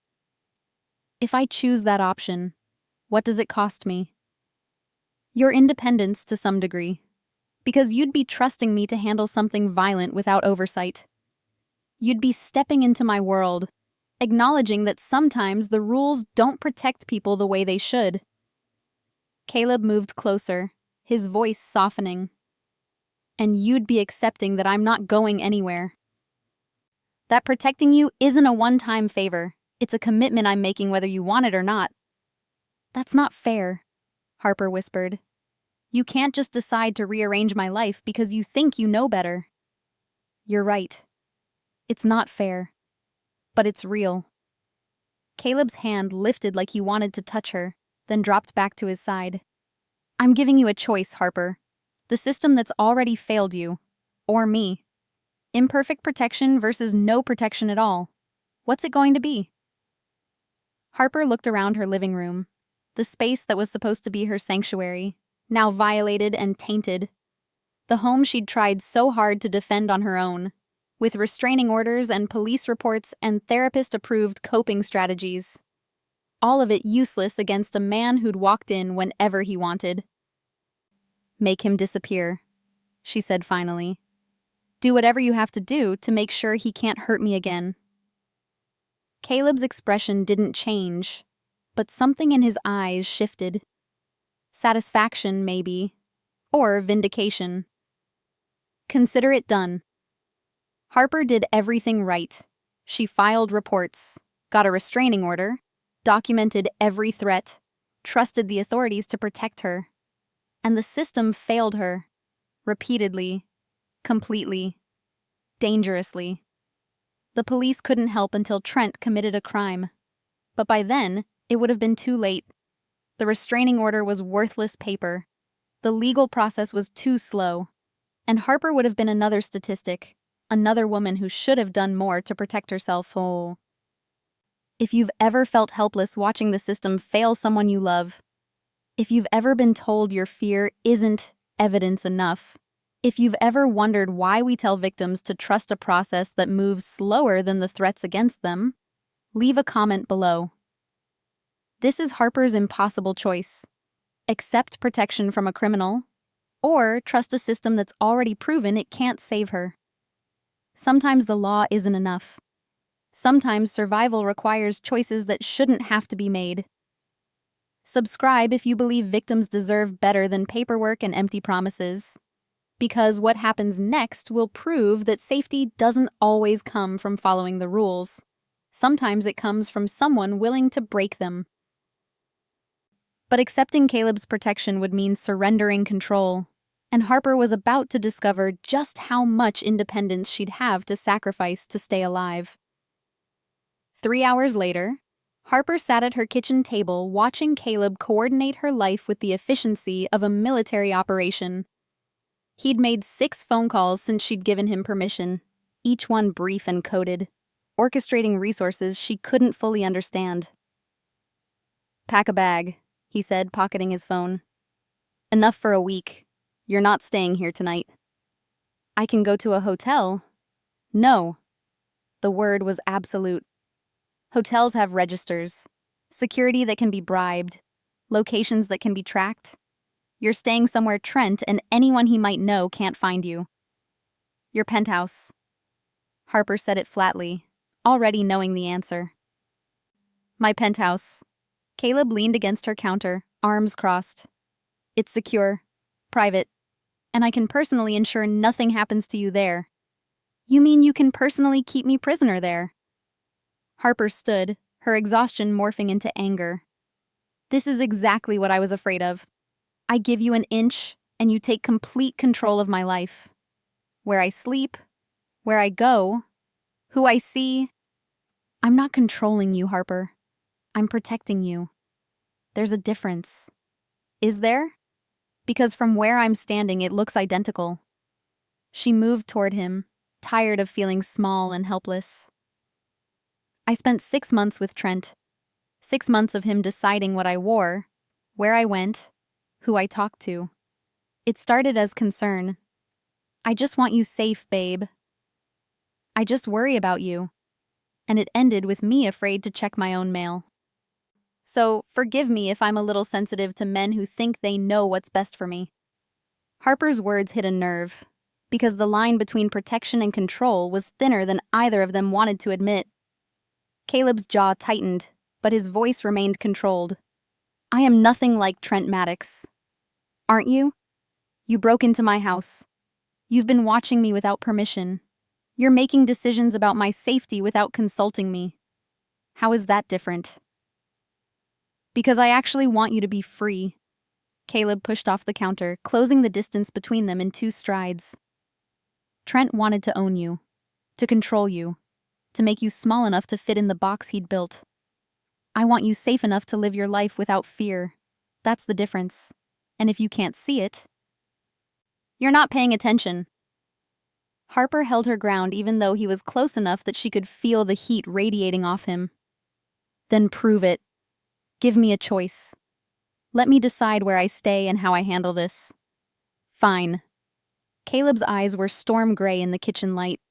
"If I choose that option, what does it cost me?" "Your independence to some degree, because you'd be trusting me to handle something violent without oversight. You'd be stepping into my world, acknowledging that sometimes the rules don't protect people the way they should." Caleb moved closer, his voice softening. "And you'd be accepting that I'm not going anywhere. That protecting you isn't a one-time favor. It's a commitment I'm making whether you want it or not." "That's not fair," Harper whispered. "You can't just decide to rearrange my life because you think you know better." "You're right. It's not fair. But it's real." Caleb's hand lifted like he wanted to touch her, then dropped back to his side. "I'm giving you a choice, Harper. The system that's already failed you. Or me. Imperfect protection versus no protection at all. What's it going to be?" Harper looked around her living room, the space that was supposed to be her sanctuary, now violated and tainted. The home she'd tried so hard to defend on her own, with restraining orders and police reports and therapist-approved coping strategies. All of it useless against a man who'd walked in whenever he wanted. "Make him disappear," she said finally. "Do whatever you have to do to make sure he can't hurt me again." Caleb's expression didn't change, but something in his eyes shifted. Satisfaction, maybe, or vindication. Consider it done. Harper did everything right. She filed reports, got a restraining order, documented every threat, trusted the authorities to protect her. And the system failed her. Repeatedly. Completely. Dangerously. The police couldn't help until Trent committed a crime. But by then, it would have been too late. The restraining order was worthless paper. The legal process was too slow. And Harper would have been another statistic, another woman who should have done more to protect herself. Oh. If you've ever felt helpless watching the system fail someone you love, if you've ever been told your fear isn't evidence enough, if you've ever wondered why we tell victims to trust a process that moves slower than the threats against them, leave a comment below. This is Harper's impossible choice. Accept protection from a criminal, or trust a system that's already proven it can't save her. Sometimes the law isn't enough. Sometimes survival requires choices that shouldn't have to be made. Subscribe if you believe victims deserve better than paperwork and empty promises. Because what happens next will prove that safety doesn't always come from following the rules. Sometimes it comes from someone willing to break them. But accepting Caleb's protection would mean surrendering control, and Harper was about to discover just how much independence she'd have to sacrifice to stay alive. 3 hours later, Harper sat at her kitchen table watching Caleb coordinate her life with the efficiency of a military operation. He'd made 6 phone calls since she'd given him permission, each one brief and coded, orchestrating resources she couldn't fully understand. "Pack a bag," he said, pocketing his phone. "Enough for a week. You're not staying here tonight." "I can go to a hotel." "No." The word was absolute. Hotels have registers, security that can be bribed, locations that can be tracked. You're staying somewhere Trent and anyone he might know can't find you. "Your penthouse." Harper said it flatly, already knowing the answer. "My penthouse." Caleb leaned against her counter, arms crossed. "It's secure, private, and I can personally ensure nothing happens to you there." "You mean you can personally keep me prisoner there?" Harper stood, her exhaustion morphing into anger. "This is exactly what I was afraid of. I give you an inch, and you take complete control of my life. Where I sleep, where I go, who I see. I'm not controlling you, Harper. I'm protecting you. There's a difference. Is there? Because from where I'm standing, it looks identical." She moved toward him, tired of feeling small and helpless. "I spent 6 months with Trent. 6 months of him deciding what I wore, where I went, who I talked to. It started as concern. I just want you safe, babe. I just worry about you. And it ended with me afraid to check my own mail. So forgive me if I'm a little sensitive to men who think they know what's best for me." Harper's words hit a nerve, because the line between protection and control was thinner than either of them wanted to admit. Caleb's jaw tightened, but his voice remained controlled. "I am nothing like Trent Maddox. Aren't you? You broke into my house. You've been watching me without permission. You're making decisions about my safety without consulting me. How is that different?" "Because I actually want you to be free." Caleb pushed off the counter, closing the distance between them in 2 strides. "Trent wanted to own you, to control you, to make you small enough to fit in the box he'd built. I want you safe enough to live your life without fear. That's the difference. And if you can't see it, you're not paying attention." Harper held her ground even though he was close enough that she could feel the heat radiating off him. "Then prove it. Give me a choice. Let me decide where I stay and how I handle this." "Fine." Caleb's eyes were storm gray in the kitchen light.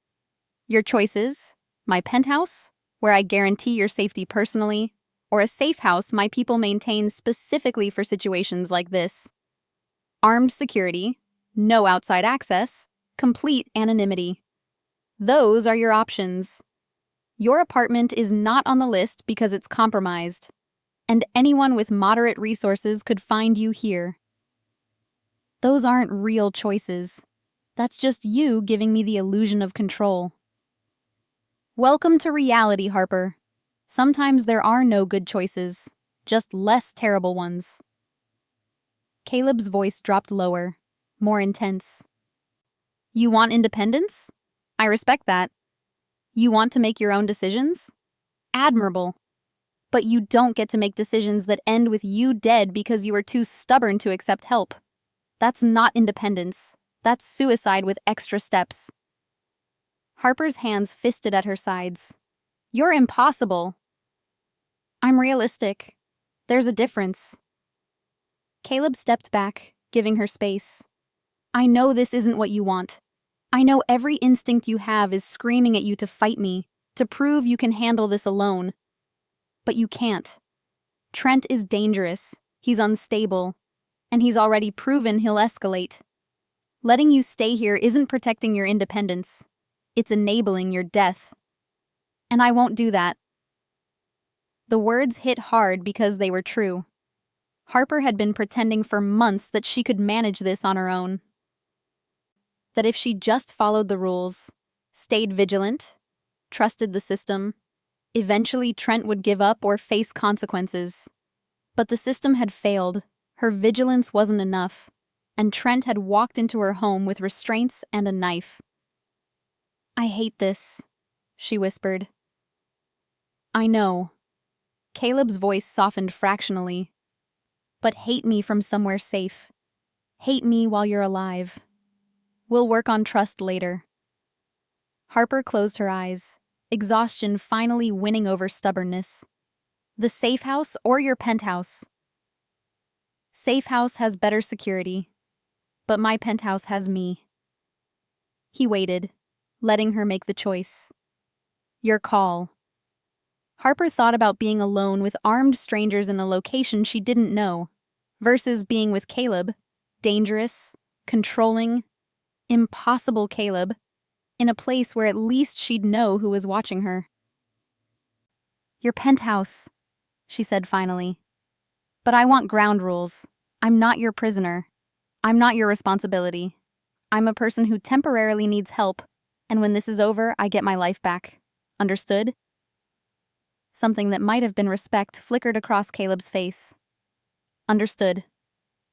"Your choices? My penthouse, where I guarantee your safety personally, or a safe house my people maintain specifically for situations like this. Armed security, no outside access, complete anonymity. Those are your options. Your apartment is not on the list because it's compromised, and anyone with moderate resources could find you here. Those aren't real choices. That's just you giving me the illusion of control. Welcome to reality, Harper. Sometimes there are no good choices, just less terrible ones. Caleb's voice dropped lower, more intense. You want independence? I respect that. You want to make your own decisions? Admirable. But you don't get to make decisions that end with you dead because you are too stubborn to accept help. That's not independence. That's suicide with extra steps. Harper's hands fisted at her sides. You're impossible. I'm realistic. There's a difference. Caleb stepped back, giving her space. I know this isn't what you want. I know every instinct you have is screaming at you to fight me, to prove you can handle this alone. But you can't. Trent is dangerous, he's unstable, and he's already proven he'll escalate. Letting you stay here isn't protecting your independence. It's enabling your death. And I won't do that. The words hit hard because they were true. Harper had been pretending for months that she could manage this on her own. That if she just followed the rules, stayed vigilant, trusted the system, eventually Trent would give up or face consequences. But the system had failed, her vigilance wasn't enough, and Trent had walked into her home with restraints and a knife. I hate this, she whispered. I know. Caleb's voice softened fractionally. But hate me from somewhere safe. Hate me while you're alive. We'll work on trust later. Harper closed her eyes, exhaustion finally winning over stubbornness. The safe house or your penthouse? Safe house has better security, but my penthouse has me. He waited, letting her make the choice. Your call. Harper thought about being alone with armed strangers in a location she didn't know, versus being with Caleb, dangerous, controlling, impossible Caleb, in a place where at least she'd know who was watching her. Your penthouse, she said finally. But I want ground rules. I'm not your prisoner. I'm not your responsibility. I'm a person who temporarily needs help, and when this is over, I get my life back. Understood? Something that might have been respect flickered across Caleb's face. Understood.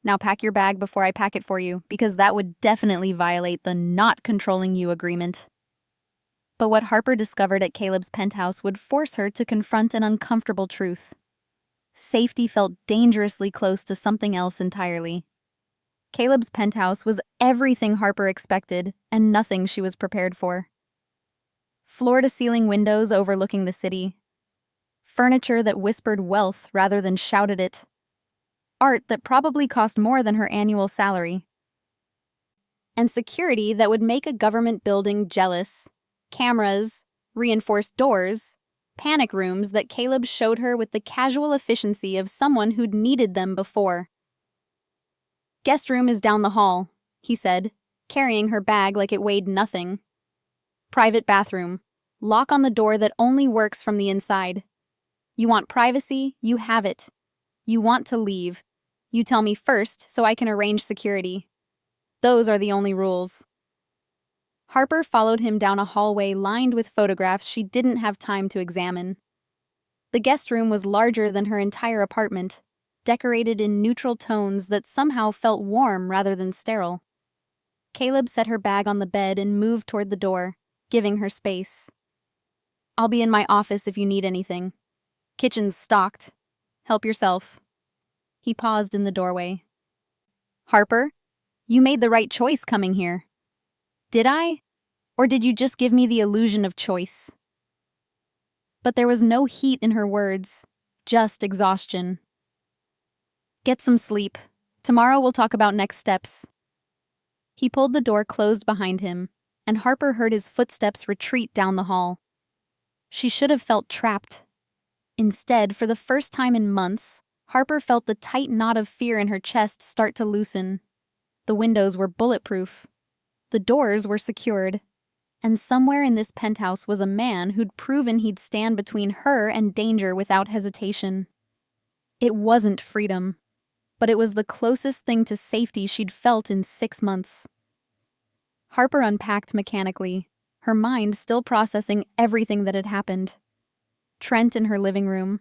Now pack your bag before I pack it for you, because that would definitely violate the not controlling you agreement. But what Harper discovered at Caleb's penthouse would force her to confront an uncomfortable truth. Safety felt dangerously close to something else entirely. Caleb's penthouse was everything Harper expected and nothing she was prepared for. Floor-to-ceiling windows overlooking the city. Furniture that whispered wealth rather than shouted it. Art that probably cost more than her annual salary. And security that would make a government building jealous. Cameras, reinforced doors, panic rooms that Caleb showed her with the casual efficiency of someone who'd needed them before. Guest room is down the hall, he said, carrying her bag like it weighed nothing. Private bathroom. Lock on the door that only works from the inside. You want privacy? You have it. You want to leave. You tell me first so I can arrange security. Those are the only rules. Harper followed him down a hallway lined with photographs she didn't have time to examine. The guest room was larger than her entire apartment, decorated in neutral tones that somehow felt warm rather than sterile. Caleb set her bag on the bed and moved toward the door, giving her space. I'll be in my office if you need anything. Kitchen's stocked. Help yourself. He paused in the doorway. Harper, you made the right choice coming here. Did I? Or did you just give me the illusion of choice? But there was no heat in her words, just exhaustion. Get some sleep. Tomorrow we'll talk about next steps. He pulled the door closed behind him, and Harper heard his footsteps retreat down the hall. She should have felt trapped. Instead, for the first time in months, Harper felt the tight knot of fear in her chest start to loosen. The windows were bulletproof. The doors were secured. And somewhere in this penthouse was a man who'd proven he'd stand between her and danger without hesitation. It wasn't freedom, but it was the closest thing to safety she'd felt in 6 months. Harper unpacked mechanically, her mind still processing everything that had happened. Trent in her living room,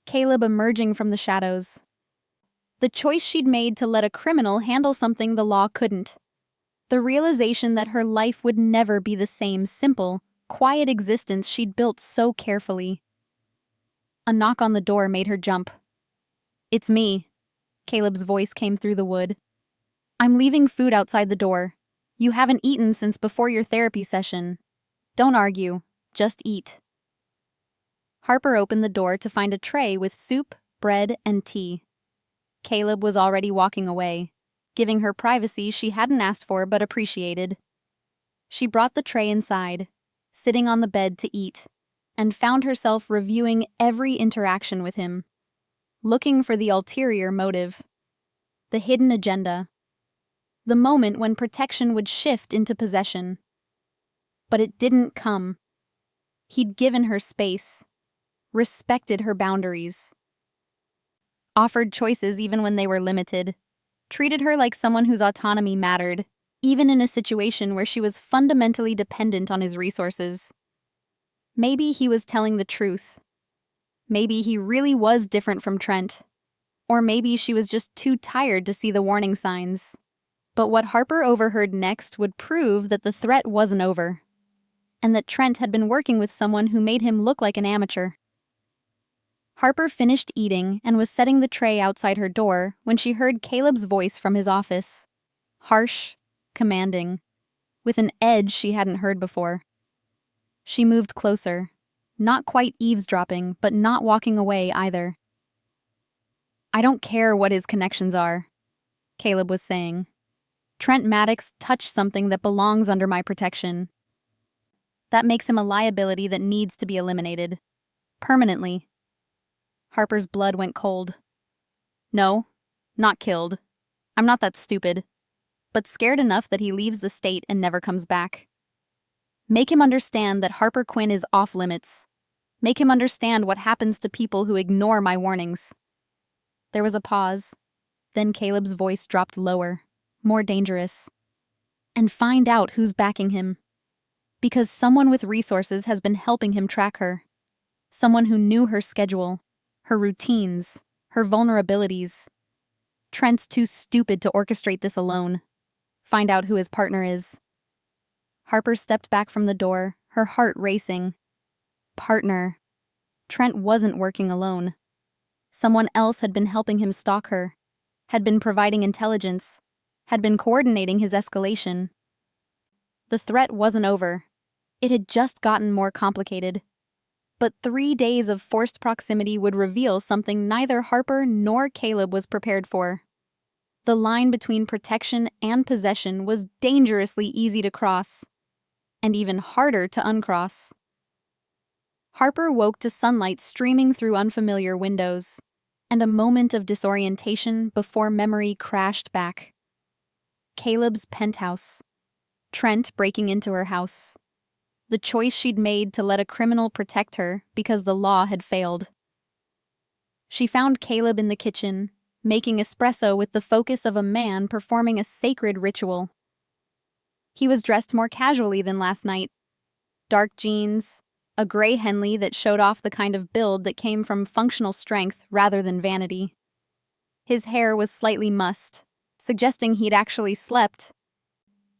Caleb emerging from the shadows. The choice she'd made to let a criminal handle something the law couldn't. The realization that her life would never be the same simple, quiet existence she'd built so carefully. A knock on the door made her jump. "It's me," Caleb's voice came through the wood. "I'm leaving food outside the door. You haven't eaten since before your therapy session. Don't argue, just eat." Harper opened the door to find a tray with soup, bread, and tea. Caleb was already walking away, giving her privacy she hadn't asked for but appreciated. She brought the tray inside, sitting on the bed to eat, and found herself reviewing every interaction with him, looking for the ulterior motive, the hidden agenda, the moment when protection would shift into possession. But it didn't come. He'd given her space, respected her boundaries, offered choices even when they were limited, treated her like someone whose autonomy mattered, even in a situation where she was fundamentally dependent on his resources. Maybe he was telling the truth. Maybe he really was different from Trent. Or maybe she was just too tired to see the warning signs. But what Harper overheard next would prove that the threat wasn't over, and that Trent had been working with someone who made him look like an amateur. Harper finished eating and was setting the tray outside her door when she heard Caleb's voice from his office. Harsh, commanding, with an edge she hadn't heard before. She moved closer, not quite eavesdropping, but not walking away either. "I don't care what his connections are," Caleb was saying. "Trent Maddox touched something that belongs under my protection. That makes him a liability that needs to be eliminated. Permanently." Harper's blood went cold. "No, not killed. I'm not that stupid. But scared enough that he leaves the state and never comes back. Make him understand that Harper Quinn is off limits. Make him understand what happens to people who ignore my warnings." There was a pause. Then Caleb's voice dropped lower, more dangerous. "And find out who's backing him. Because someone with resources has been helping him track her. Someone who knew her schedule, her routines, her vulnerabilities. Trent's too stupid to orchestrate this alone. Find out who his partner is." Harper stepped back from the door, her heart racing. Partner. Trent wasn't working alone. Someone else had been helping him stalk her, had been providing intelligence, had been coordinating his escalation. The threat wasn't over. It had just gotten more complicated. But 3 days of forced proximity would reveal something neither Harper nor Caleb was prepared for. The line between protection and possession was dangerously easy to cross, and even harder to uncross. Harper woke to sunlight streaming through unfamiliar windows, and a moment of disorientation before memory crashed back. Caleb's penthouse. Trent breaking into her house. The choice she'd made to let a criminal protect her because the law had failed. She found Caleb in the kitchen, making espresso with the focus of a man performing a sacred ritual. He was dressed more casually than last night. Dark jeans, a gray Henley that showed off the kind of build that came from functional strength rather than vanity. His hair was slightly mussed, suggesting he'd actually slept.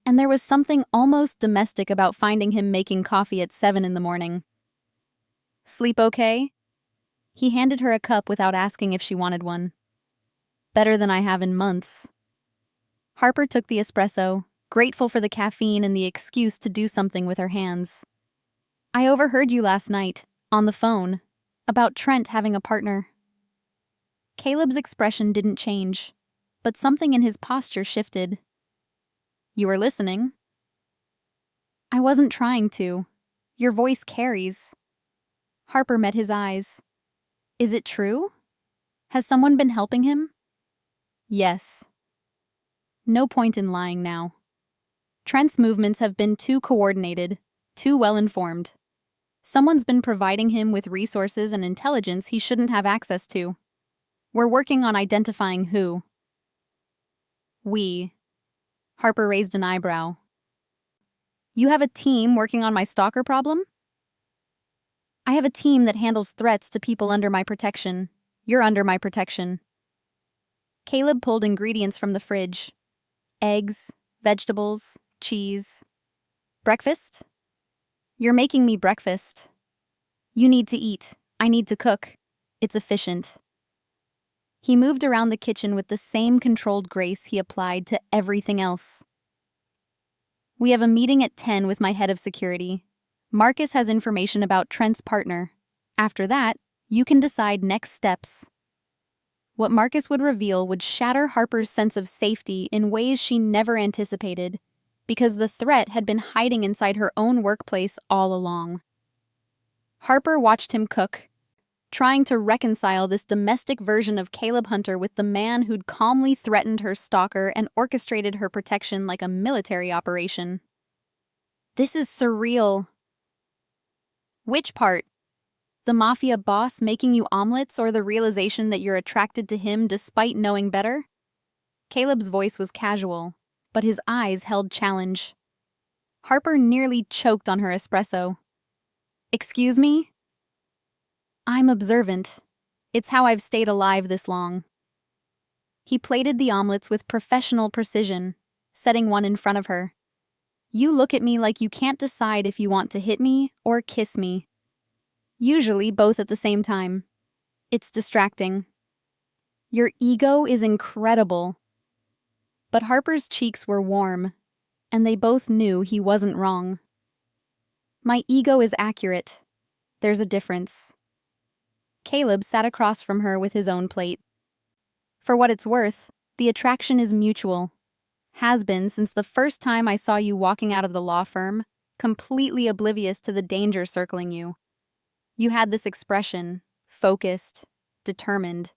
And there was something almost domestic about finding him making coffee at 7 in the morning. "Sleep okay?" He handed her a cup without asking if she wanted one. "Better than I have in months." Harper took the espresso, grateful for the caffeine and the excuse to do something with her hands. "I overheard you last night, on the phone, about Trent having a partner." Caleb's expression didn't change, but something in his posture shifted. "You were listening?" "I wasn't trying to. Your voice carries." Harper met his eyes. "Is it true? Has someone been helping him?" "Yes." No point in lying now. Trent's movements have been too coordinated, Too well informed. Someone's been providing him with resources and intelligence he shouldn't have access to. We're working on identifying who. We. Harper raised an eyebrow. You have a team working on my stalker problem? I have a team that handles threats to people under my protection. You're under my protection. Caleb pulled ingredients from the fridge. Eggs, vegetables, cheese. Breakfast? You're making me breakfast. You need to eat. I need to cook. It's efficient. He moved around the kitchen with the same controlled grace he applied to everything else. We have a meeting at 10 with my head of security. Marcus has information about Trent's partner. After that, you can decide next steps. What Marcus would reveal would shatter Harper's sense of safety in ways she never anticipated, because the threat had been hiding inside her own workplace all along. Harper watched him cook, trying to reconcile this domestic version of Caleb Hunter with the man who'd calmly threatened her stalker and orchestrated her protection like a military operation. This is surreal. Which part? The Mafia Boss making you omelets, or the realization that you're attracted to him despite knowing better? Caleb's voice was casual, but his eyes held challenge. Harper nearly choked on her espresso. Excuse me? I'm observant. It's how I've stayed alive this long. He plated the omelets with professional precision, setting one in front of her. You look at me like you can't decide if you want to hit me or kiss me. Usually both at the same time. It's distracting. Your ego is incredible. But Harper's cheeks were warm, and they both knew he wasn't wrong. My ego is accurate. There's a difference. Caleb sat across from her with his own plate. For what it's worth, the attraction is mutual. Has been since the first time I saw you walking out of the law firm, completely oblivious to the danger circling you. You had this expression, focused, determined,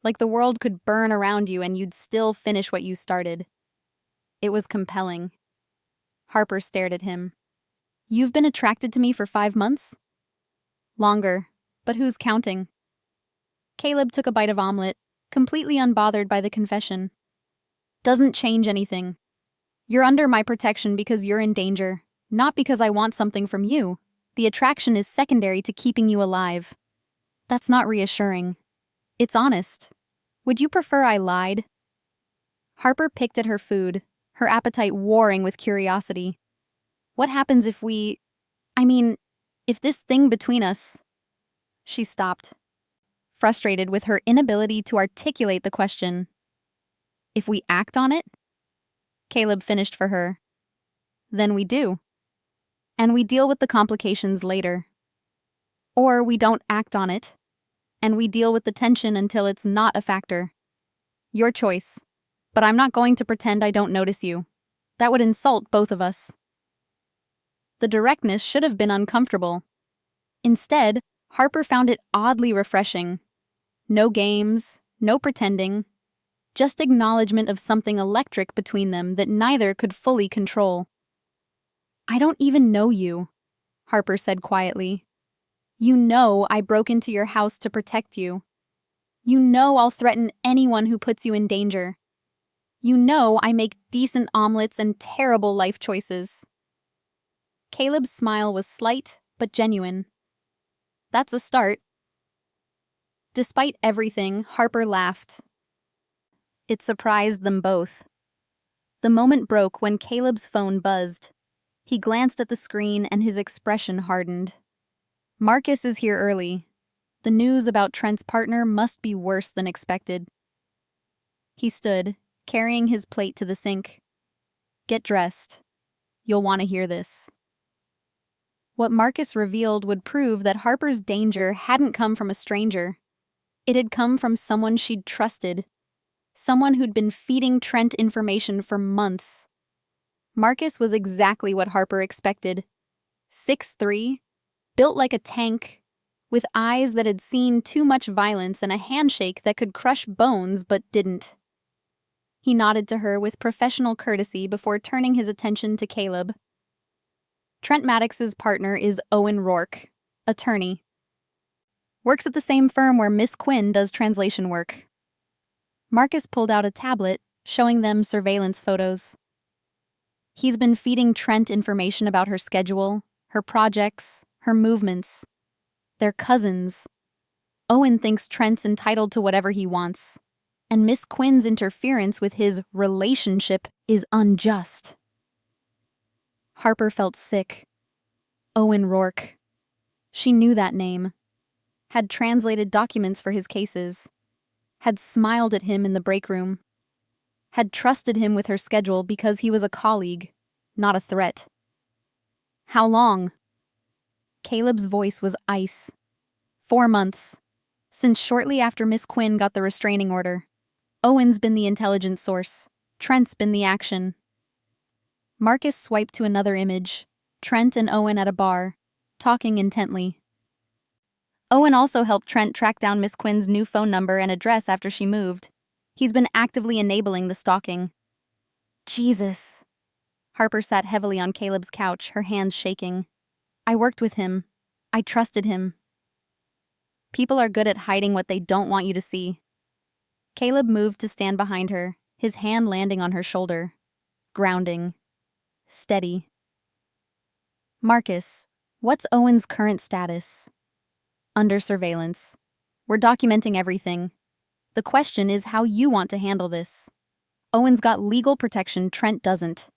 like the world could burn around you and you'd still finish what you started. It was compelling. Harper stared at him. You've been attracted to me for 5 months? Longer, but who's counting? Caleb took a bite of omelet, completely unbothered by the confession. Doesn't change anything. You're under my protection because you're in danger, not because I want something from you. The attraction is secondary to keeping you alive. That's not reassuring. It's honest. Would you prefer I lied? Harper picked at her food, her appetite warring with curiosity. What happens if if this thing between us? She stopped, frustrated with her inability to articulate the question. If we act on it? Caleb finished for her. Then we do. And we deal with the complications later. Or we don't act on it, and we deal with the tension until it's not a factor. Your choice. But I'm not going to pretend I don't notice you. That would insult both of us. The directness should have been uncomfortable. Instead, Harper found it oddly refreshing. No games, no pretending. Just acknowledgement of something electric between them that neither could fully control. I don't even know you, Harper said quietly. You know I broke into your house to protect you. You know I'll threaten anyone who puts you in danger. You know I make decent omelets and terrible life choices. Caleb's smile was slight but genuine. That's a start. Despite everything, Harper laughed. It surprised them both. The moment broke when Caleb's phone buzzed. He glanced at the screen and his expression hardened. Marcus is here early. The news about Trent's partner must be worse than expected. He stood, carrying his plate to the sink. Get dressed. You'll want to hear this. What Marcus revealed would prove that Harper's danger hadn't come from a stranger. It had come from someone she'd trusted. Someone who'd been feeding Trent information for months. Marcus was exactly what Harper expected. 6'3", built like a tank, with eyes that had seen too much violence and a handshake that could crush bones but didn't. He nodded to her with professional courtesy before turning his attention to Caleb. Trent Maddox's partner is Owen Rourke, attorney. Works at the same firm where Miss Quinn does translation work. Marcus pulled out a tablet, showing them surveillance photos. He's been feeding Trent information about her schedule, her projects, her movements. They're cousins. Owen thinks Trent's entitled to whatever he wants, and Miss Quinn's interference with his relationship is unjust. Harper felt sick. Owen Rourke. She knew that name. Had translated documents for his cases. Had smiled at him in the break room. Had trusted him with her schedule because he was a colleague, not a threat. How long? Caleb's voice was ice. 4 months. Since shortly after Miss Quinn got the restraining order. Owen's been the intelligence source. Trent's been the action. Marcus swiped to another image. Trent and Owen at a bar, talking intently. Owen also helped Trent track down Miss Quinn's new phone number and address after she moved. He's been actively enabling the stalking. Jesus. Harper sat heavily on Caleb's couch, her hands shaking. I worked with him. I trusted him. People are good at hiding what they don't want you to see. Caleb moved to stand behind her, his hand landing on her shoulder. Grounding. Steady. Marcus, what's Owen's current status? Under surveillance. We're documenting everything. The question is how you want to handle this. Owen's got legal protection Trent doesn't.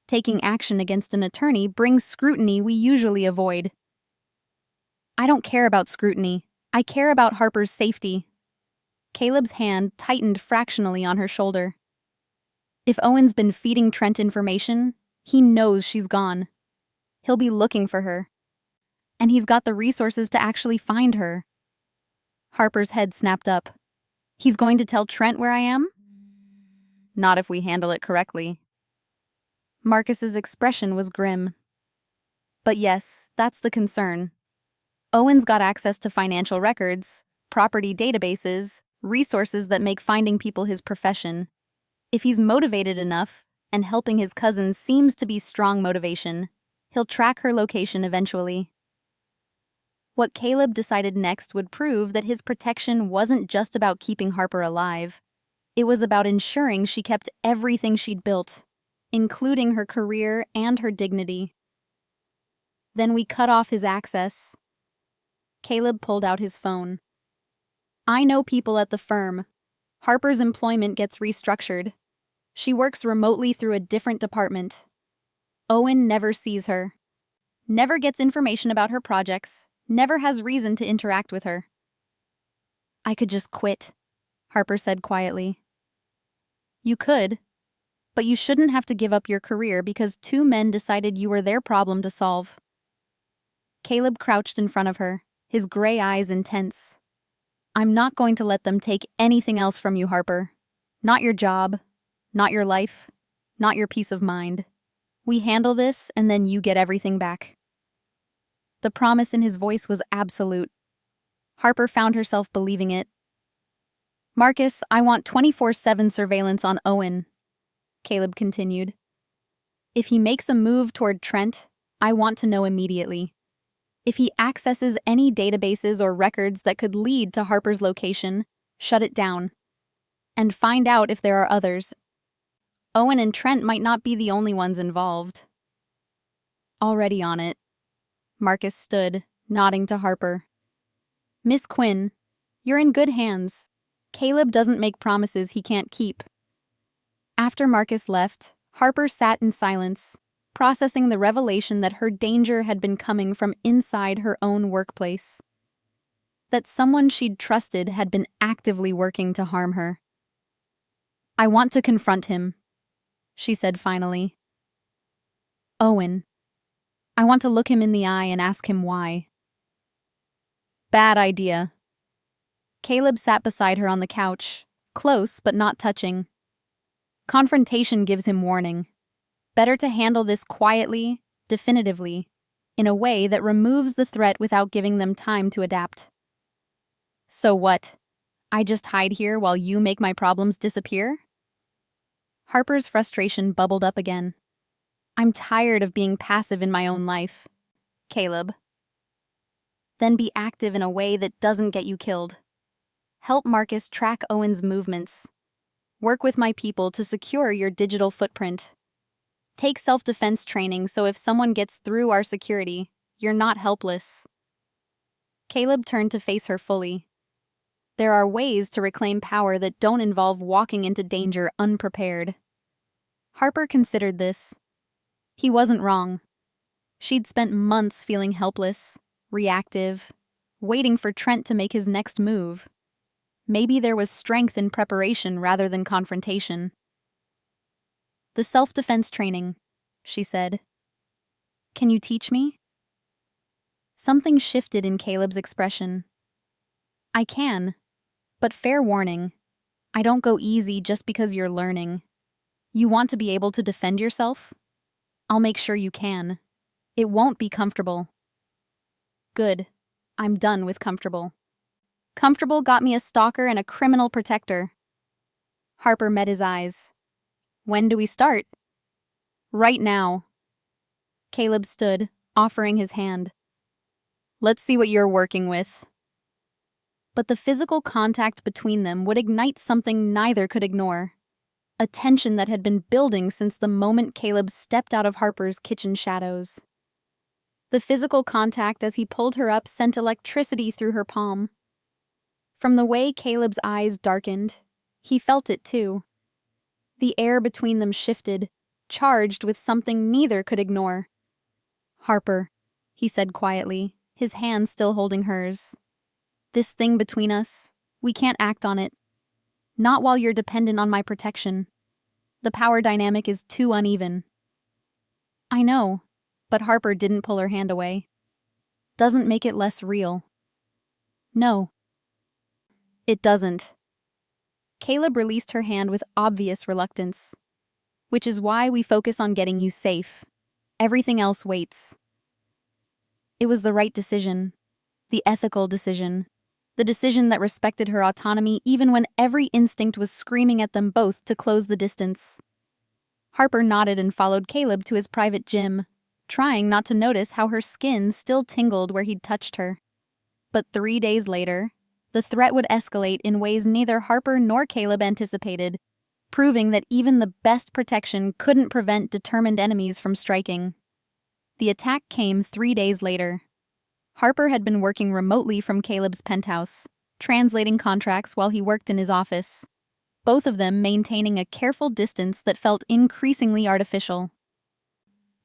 Taking action against an attorney brings scrutiny we usually avoid. I don't care about scrutiny. I care about Harper's safety. Caleb's hand tightened fractionally on her shoulder. If Owen's been feeding Trent information, he knows she's gone. He'll be looking for her. And he's got the resources to actually find her. Harper's head snapped up. He's going to tell Trent where I am? Not if we handle it correctly. Marcus's expression was grim. But yes, that's the concern. Owen's got access to financial records, property databases, resources that make finding people his profession. If he's motivated enough, and helping his cousins seems to be strong motivation, he'll track her location eventually. What Caleb decided next would prove that his protection wasn't just about keeping Harper alive. It was about ensuring she kept everything she'd built, including her career and her dignity. Then we cut off his access. Caleb pulled out his phone. I know people at the firm. Harper's employment gets restructured. She works remotely through a different department. Owen never sees her. Never gets information about her projects. Never has reason to interact with her. I could just quit, Harper said quietly. You could, but you shouldn't have to give up your career because 2 men decided you were their problem to solve. Caleb crouched in front of her, his gray eyes intense. I'm not going to let them take anything else from you, Harper. Not your job, not your life, not your peace of mind. We handle this and then you get everything back. The promise in his voice was absolute. Harper found herself believing it. Marcus, I want 24/7 surveillance on Owen, Caleb continued. If he makes a move toward Trent, I want to know immediately. If he accesses any databases or records that could lead to Harper's location, shut it down. And find out if there are others. Owen and Trent might not be the only ones involved. Already on it. Marcus stood, nodding to Harper. Miss Quinn, you're in good hands. Caleb doesn't make promises he can't keep. After Marcus left, Harper sat in silence, processing the revelation that her danger had been coming from inside her own workplace. That someone she'd trusted had been actively working to harm her. I want to confront him, she said finally. Owen. I want to look him in the eye and ask him why. Bad idea. Caleb sat beside her on the couch, close but not touching. Confrontation gives him warning. Better to handle this quietly, definitively, in a way that removes the threat without giving them time to adapt. So what? I just hide here while you make my problems disappear? Harper's frustration bubbled up again. I'm tired of being passive in my own life. Caleb. Then be active in a way that doesn't get you killed. Help Marcus track Owen's movements. Work with my people to secure your digital footprint. Take self-defense training so if someone gets through our security, you're not helpless. Caleb turned to face her fully. There are ways to reclaim power that don't involve walking into danger unprepared. Harper considered this. He wasn't wrong. She'd spent months feeling helpless, reactive, waiting for Trent to make his next move. Maybe there was strength in preparation rather than confrontation. The self-defense training, she said. Can you teach me? Something shifted in Caleb's expression. I can, but fair warning, I don't go easy just because you're learning. You want to be able to defend yourself? I'll make sure you can. It won't be comfortable. Good. I'm done with comfortable. Comfortable got me a stalker and a criminal protector. Harper met his eyes. When do we start? Right now. Caleb stood, offering his hand. Let's see what you're working with. But the physical contact between them would ignite something neither could ignore. A tension that had been building since the moment Caleb stepped out of Harper's kitchen shadows. The physical contact as he pulled her up sent electricity through her palm. From the way Caleb's eyes darkened, he felt it too. The air between them shifted, charged with something neither could ignore. Harper, he said quietly, his hand still holding hers. This thing between us, we can't act on it. Not while you're dependent on my protection. The power dynamic is too uneven. I know, but Harper didn't pull her hand away. Doesn't make it less real. No. It doesn't. Caleb released her hand with obvious reluctance. Which is why we focus on getting you safe. Everything else waits. It was the right decision. The ethical decision. The decision that respected her autonomy even when every instinct was screaming at them both to close the distance. Harper nodded and followed Caleb to his private gym, trying not to notice how her skin still tingled where he'd touched her. But 3 days later, the threat would escalate in ways neither Harper nor Caleb anticipated, proving that even the best protection couldn't prevent determined enemies from striking. The attack came 3 days later. Harper had been working remotely from Caleb's penthouse, translating contracts while he worked in his office, both of them maintaining a careful distance that felt increasingly artificial.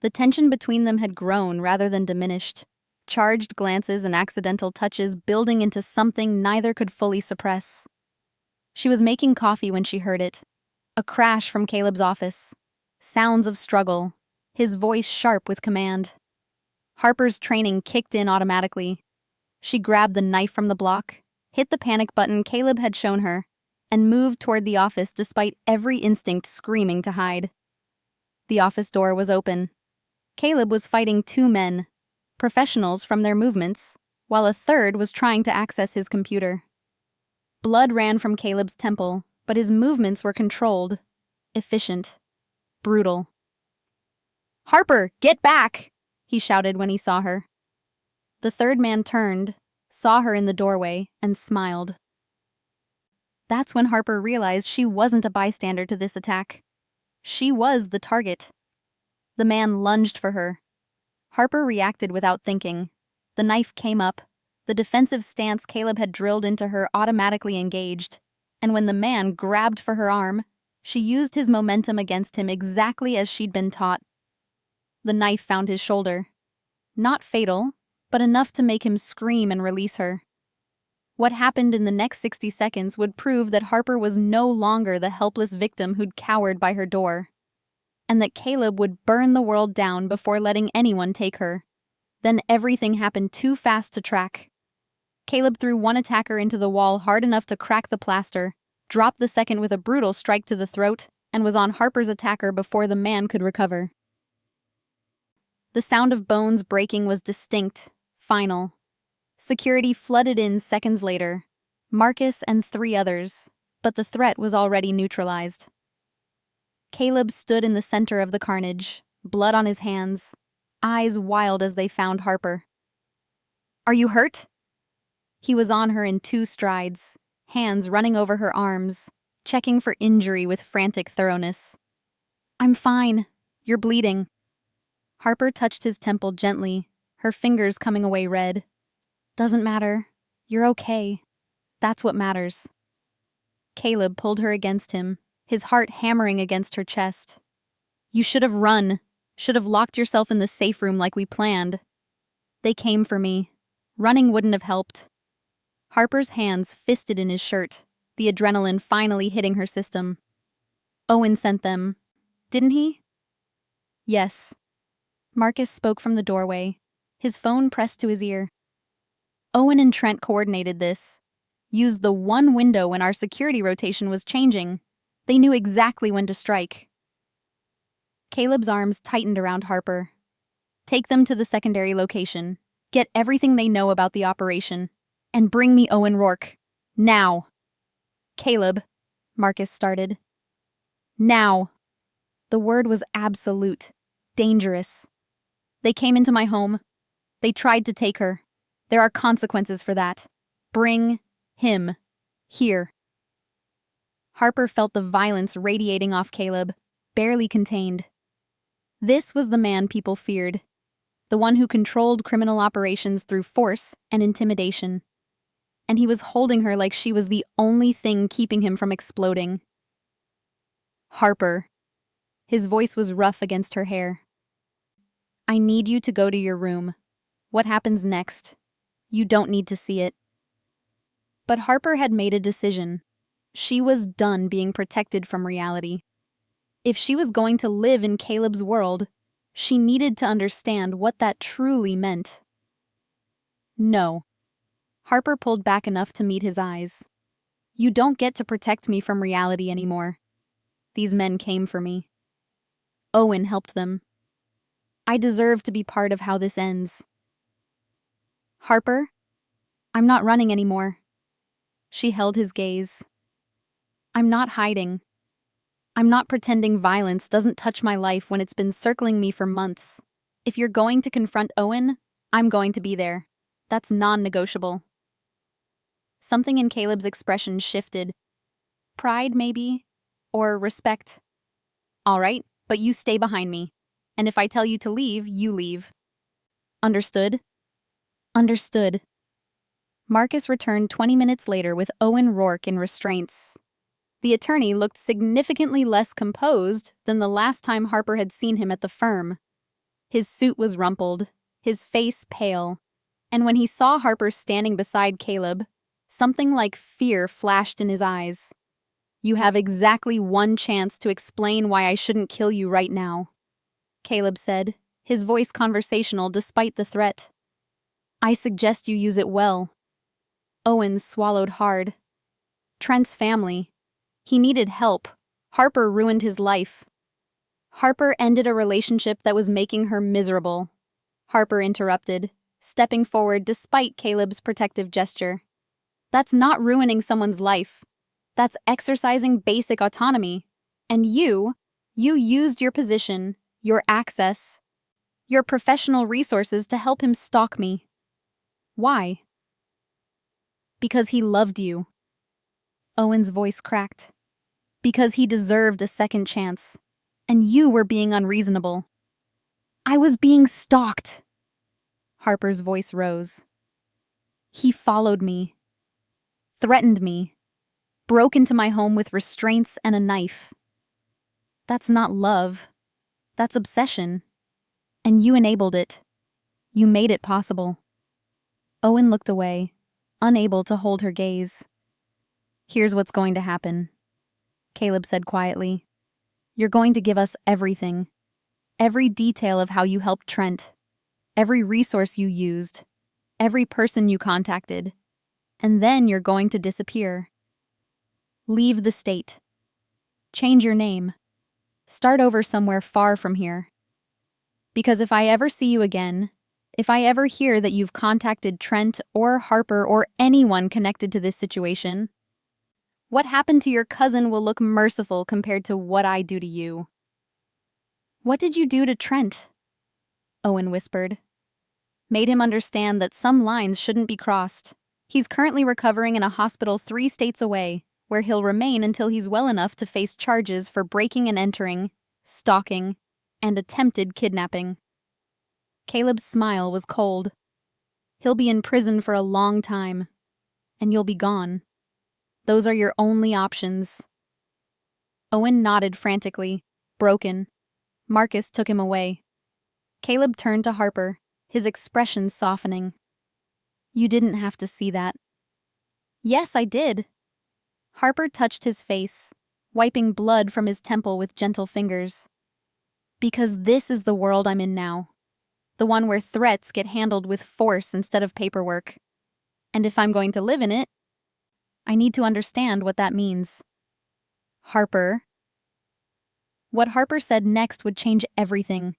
The tension between them had grown rather than diminished, charged glances and accidental touches building into something neither could fully suppress. She was making coffee when she heard it. A crash from Caleb's office. Sounds of struggle, his voice sharp with command. Harper's training kicked in automatically. She grabbed the knife from the block, hit the panic button Caleb had shown her, and moved toward the office despite every instinct screaming to hide. The office door was open. Caleb was fighting 2 men, professionals from their movements, while a third was trying to access his computer. Blood ran from Caleb's temple, but his movements were controlled, efficient, brutal. "Harper, get back!" he shouted when he saw her. The third man turned, saw her in the doorway, and smiled. That's when Harper realized she wasn't a bystander to this attack. She was the target. The man lunged for her. Harper reacted without thinking. The knife came up. The defensive stance Caleb had drilled into her automatically engaged, and when the man grabbed for her arm, she used his momentum against him exactly as she'd been taught. The knife found his shoulder. Not fatal, but enough to make him scream and release her. What happened in the next 60 seconds would prove that Harper was no longer the helpless victim who'd cowered by her door, and that Caleb would burn the world down before letting anyone take her. Then everything happened too fast to track. Caleb threw one attacker into the wall hard enough to crack the plaster, dropped the second with a brutal strike to the throat, and was on Harper's attacker before the man could recover. The sound of bones breaking was distinct, final. Security flooded in seconds later, Marcus and 3 others, but the threat was already neutralized. Caleb stood in the center of the carnage, blood on his hands, eyes wild as they found Harper. "Are you hurt?" He was on her in 2 strides, hands running over her arms, checking for injury with frantic thoroughness. "I'm fine. You're bleeding." Harper touched his temple gently, her fingers coming away red. "Doesn't matter. You're okay. That's what matters." Caleb pulled her against him, his heart hammering against her chest. "You should have run. Should have locked yourself in the safe room like we planned." "They came for me. Running wouldn't have helped." Harper's hands fisted in his shirt, the adrenaline finally hitting her system. "Owen sent them, didn't he?" "Yes." Marcus spoke from the doorway, his phone pressed to his ear. "Owen and Trent coordinated this. Used the one window when our security rotation was changing. They knew exactly when to strike." Caleb's arms tightened around Harper. "Take them to the secondary location. Get everything they know about the operation. And bring me Owen Rourke. Now." "Caleb," Marcus started. "Now." The word was absolute. Dangerous. "They came into my home. They tried to take her. There are consequences for that. Bring him here." Harper felt the violence radiating off Caleb, barely contained. This was the man people feared, the one who controlled criminal operations through force and intimidation. And he was holding her like she was the only thing keeping him from exploding. "Harper." His voice was rough against her hair. "I need you to go to your room. What happens next? You don't need to see it." But Harper had made a decision. She was done being protected from reality. If she was going to live in Caleb's world, she needed to understand what that truly meant. "No." Harper pulled back enough to meet his eyes. "You don't get to protect me from reality anymore. These men came for me. Owen helped them. I deserve to be part of how this ends." "Harper, I'm not running anymore." She held his gaze. "I'm not hiding. I'm not pretending violence doesn't touch my life when it's been circling me for months. If you're going to confront Owen, I'm going to be there. That's non-negotiable." Something in Caleb's expression shifted. Pride, maybe? Or respect? "All right, but you stay behind me. And if I tell you to leave, you leave." "Understood?" "Understood." Marcus returned 20 minutes later with Owen Rourke in restraints. The attorney looked significantly less composed than the last time Harper had seen him at the firm. His suit was rumpled, his face pale, and when he saw Harper standing beside Caleb, something like fear flashed in his eyes. "You have exactly one chance to explain why I shouldn't kill you right now," Caleb said, his voice conversational despite the threat. "I suggest you use it well." Owen swallowed hard. Trent's family. He needed help. Harper ruined his life. Harper ended a relationship that was making her miserable. Harper interrupted, stepping forward despite Caleb's protective gesture. "That's not ruining someone's life. That's exercising basic autonomy. And you used your position, your access, your professional resources to help him stalk me. Why?" "Because he loved you." Owen's voice cracked. "Because he deserved a second chance. And you were being unreasonable." "I was being stalked." Harper's voice rose. "He followed me. Threatened me. Broke into my home with restraints and a knife. That's not love. That's obsession. And you enabled it. You made it possible." Owen looked away, unable to hold her gaze. "Here's what's going to happen," Caleb said quietly. "You're going to give us everything. Every detail of how you helped Trent. Every resource you used. Every person you contacted. And then you're going to disappear. Leave the state. Change your name. Start over somewhere far from here. Because if I ever see you again, if I ever hear that you've contacted Trent or Harper or anyone connected to this situation, what happened to your cousin will look merciful compared to what I do to you." What did you do to Trent? Owen whispered. Made him understand that some lines shouldn't be crossed. He's currently recovering in a hospital 3 states away, where he'll remain until he's well enough to face charges for breaking and entering, stalking, and attempted kidnapping. Caleb's smile was cold. He'll be in prison for a long time, and you'll be gone. Those are your only options. Owen nodded frantically, broken. Marcus took him away. Caleb turned to Harper, his expression softening. You didn't have to see that. Yes, I did. Harper touched his face, wiping blood from his temple with gentle fingers. Because this is the world I'm in now. The one where threats get handled with force instead of paperwork. And if I'm going to live in it, I need to understand what that means. Harper. What Harper said next would change everything,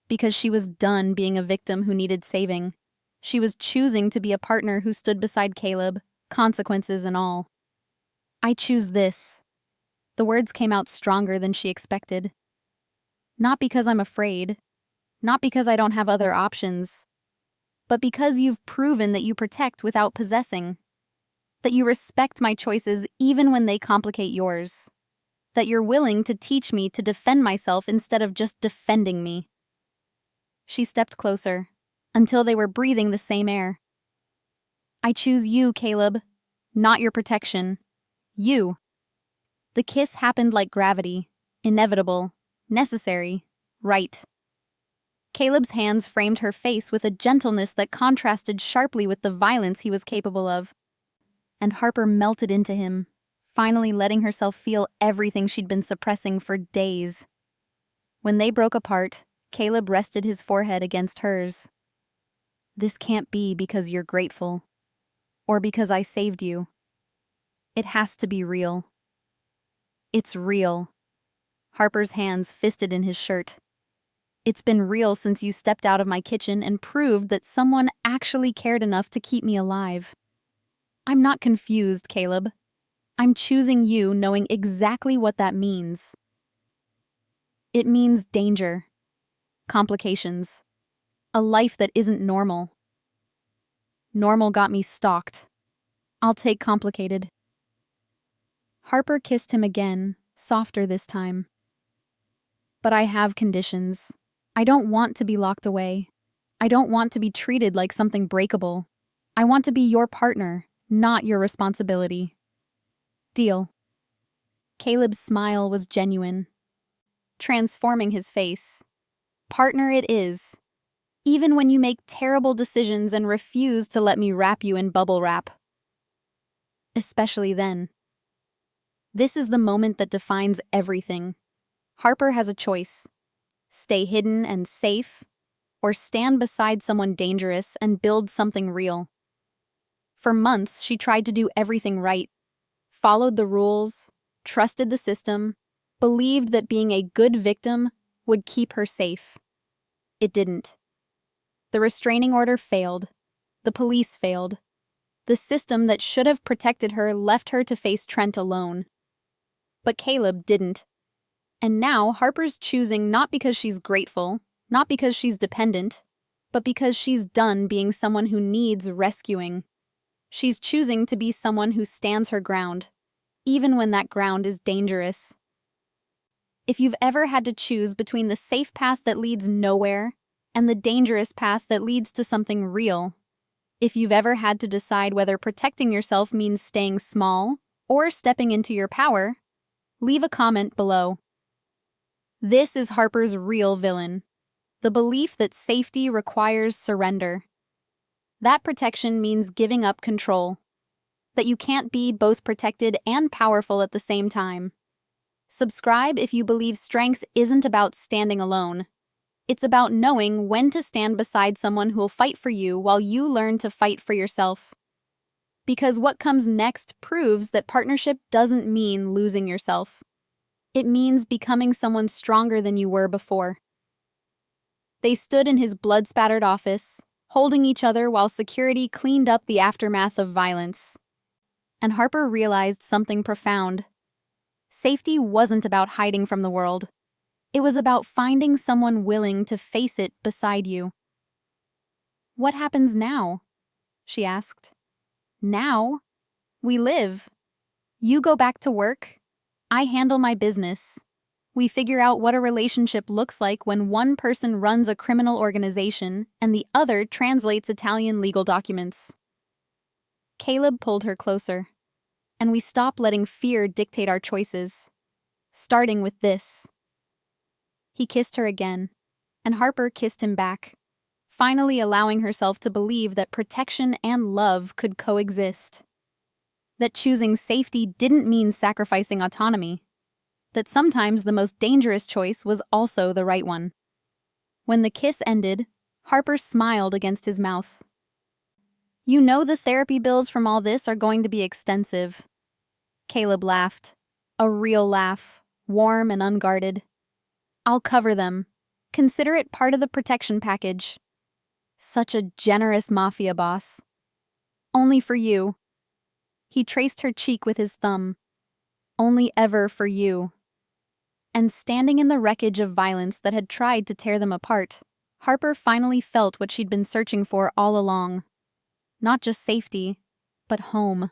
because she was done being a victim who needed saving. She was choosing to be a partner who stood beside Caleb, consequences and all. I choose this. The words came out stronger than she expected. Not because I'm afraid, not because I don't have other options, but because you've proven that you protect without possessing, that you respect my choices even when they complicate yours, that you're willing to teach me to defend myself instead of just defending me. She stepped closer, until they were breathing the same air. I choose you, Caleb, not your protection. You. The kiss happened like gravity, inevitable, necessary, right. Caleb's hands framed her face with a gentleness that contrasted sharply with the violence he was capable of. And Harper melted into him, finally letting herself feel everything she'd been suppressing for days. When they broke apart, Caleb rested his forehead against hers. This can't be because you're grateful, or because I saved you. It has to be real. It's real. Harper's hands fisted in his shirt. It's been real since you stepped out of my kitchen and proved that someone actually cared enough to keep me alive. I'm not confused, Caleb. I'm choosing you knowing exactly what that means. It means danger, complications, a life that isn't normal. Normal got me stalked. I'll take complicated. Harper kissed him again, softer this time. But I have conditions. I don't want to be locked away. I don't want to be treated like something breakable. I want to be your partner, not your responsibility. Deal. Caleb's smile was genuine, transforming his face. Partner it is, even when you make terrible decisions and refuse to let me wrap you in bubble wrap. Especially then. This is the moment that defines everything. Harper has a choice. Stay hidden and safe, or stand beside someone dangerous and build something real. For months, she tried to do everything right, followed the rules, trusted the system, believed that being a good victim would keep her safe. It didn't. The restraining order failed. The police failed. The system that should have protected her left her to face Trent alone. But Caleb didn't. And now Harper's choosing not because she's grateful, not because she's dependent, but because she's done being someone who needs rescuing. She's choosing to be someone who stands her ground, even when that ground is dangerous. If you've ever had to choose between the safe path that leads nowhere and the dangerous path that leads to something real, if you've ever had to decide whether protecting yourself means staying small or stepping into your power, leave a comment below. This is Harper's real villain, the belief that safety requires surrender. That protection means giving up control, that you can't be both protected and powerful at the same time. Subscribe if you believe strength isn't about standing alone. It's about knowing when to stand beside someone who'll fight for you while you learn to fight for yourself. Because what comes next proves that partnership doesn't mean losing yourself. It means becoming someone stronger than you were before. They stood in his blood-spattered office, holding each other while security cleaned up the aftermath of violence. And Harper realized something profound. Safety wasn't about hiding from the world. It was about finding someone willing to face it beside you. "What happens now?" she asked. "Now? We live. You go back to work. I handle my business. We figure out what a relationship looks like when one person runs a criminal organization and the other translates Italian legal documents." Caleb pulled her closer, and we stop letting fear dictate our choices, starting with this. He kissed her again, and Harper kissed him back, finally allowing herself to believe that protection and love could coexist. That choosing safety didn't mean sacrificing autonomy. That sometimes the most dangerous choice was also the right one. When the kiss ended, Harper smiled against his mouth. "You know the therapy bills from all this are going to be extensive." Caleb laughed. A real laugh, warm and unguarded. "I'll cover them. Consider it part of the protection package." Such a generous mafia boss. "Only for you." He traced her cheek with his thumb. "Only ever for you." And standing in the wreckage of violence that had tried to tear them apart, Harper finally felt what she'd been searching for all along. Not just safety, but home.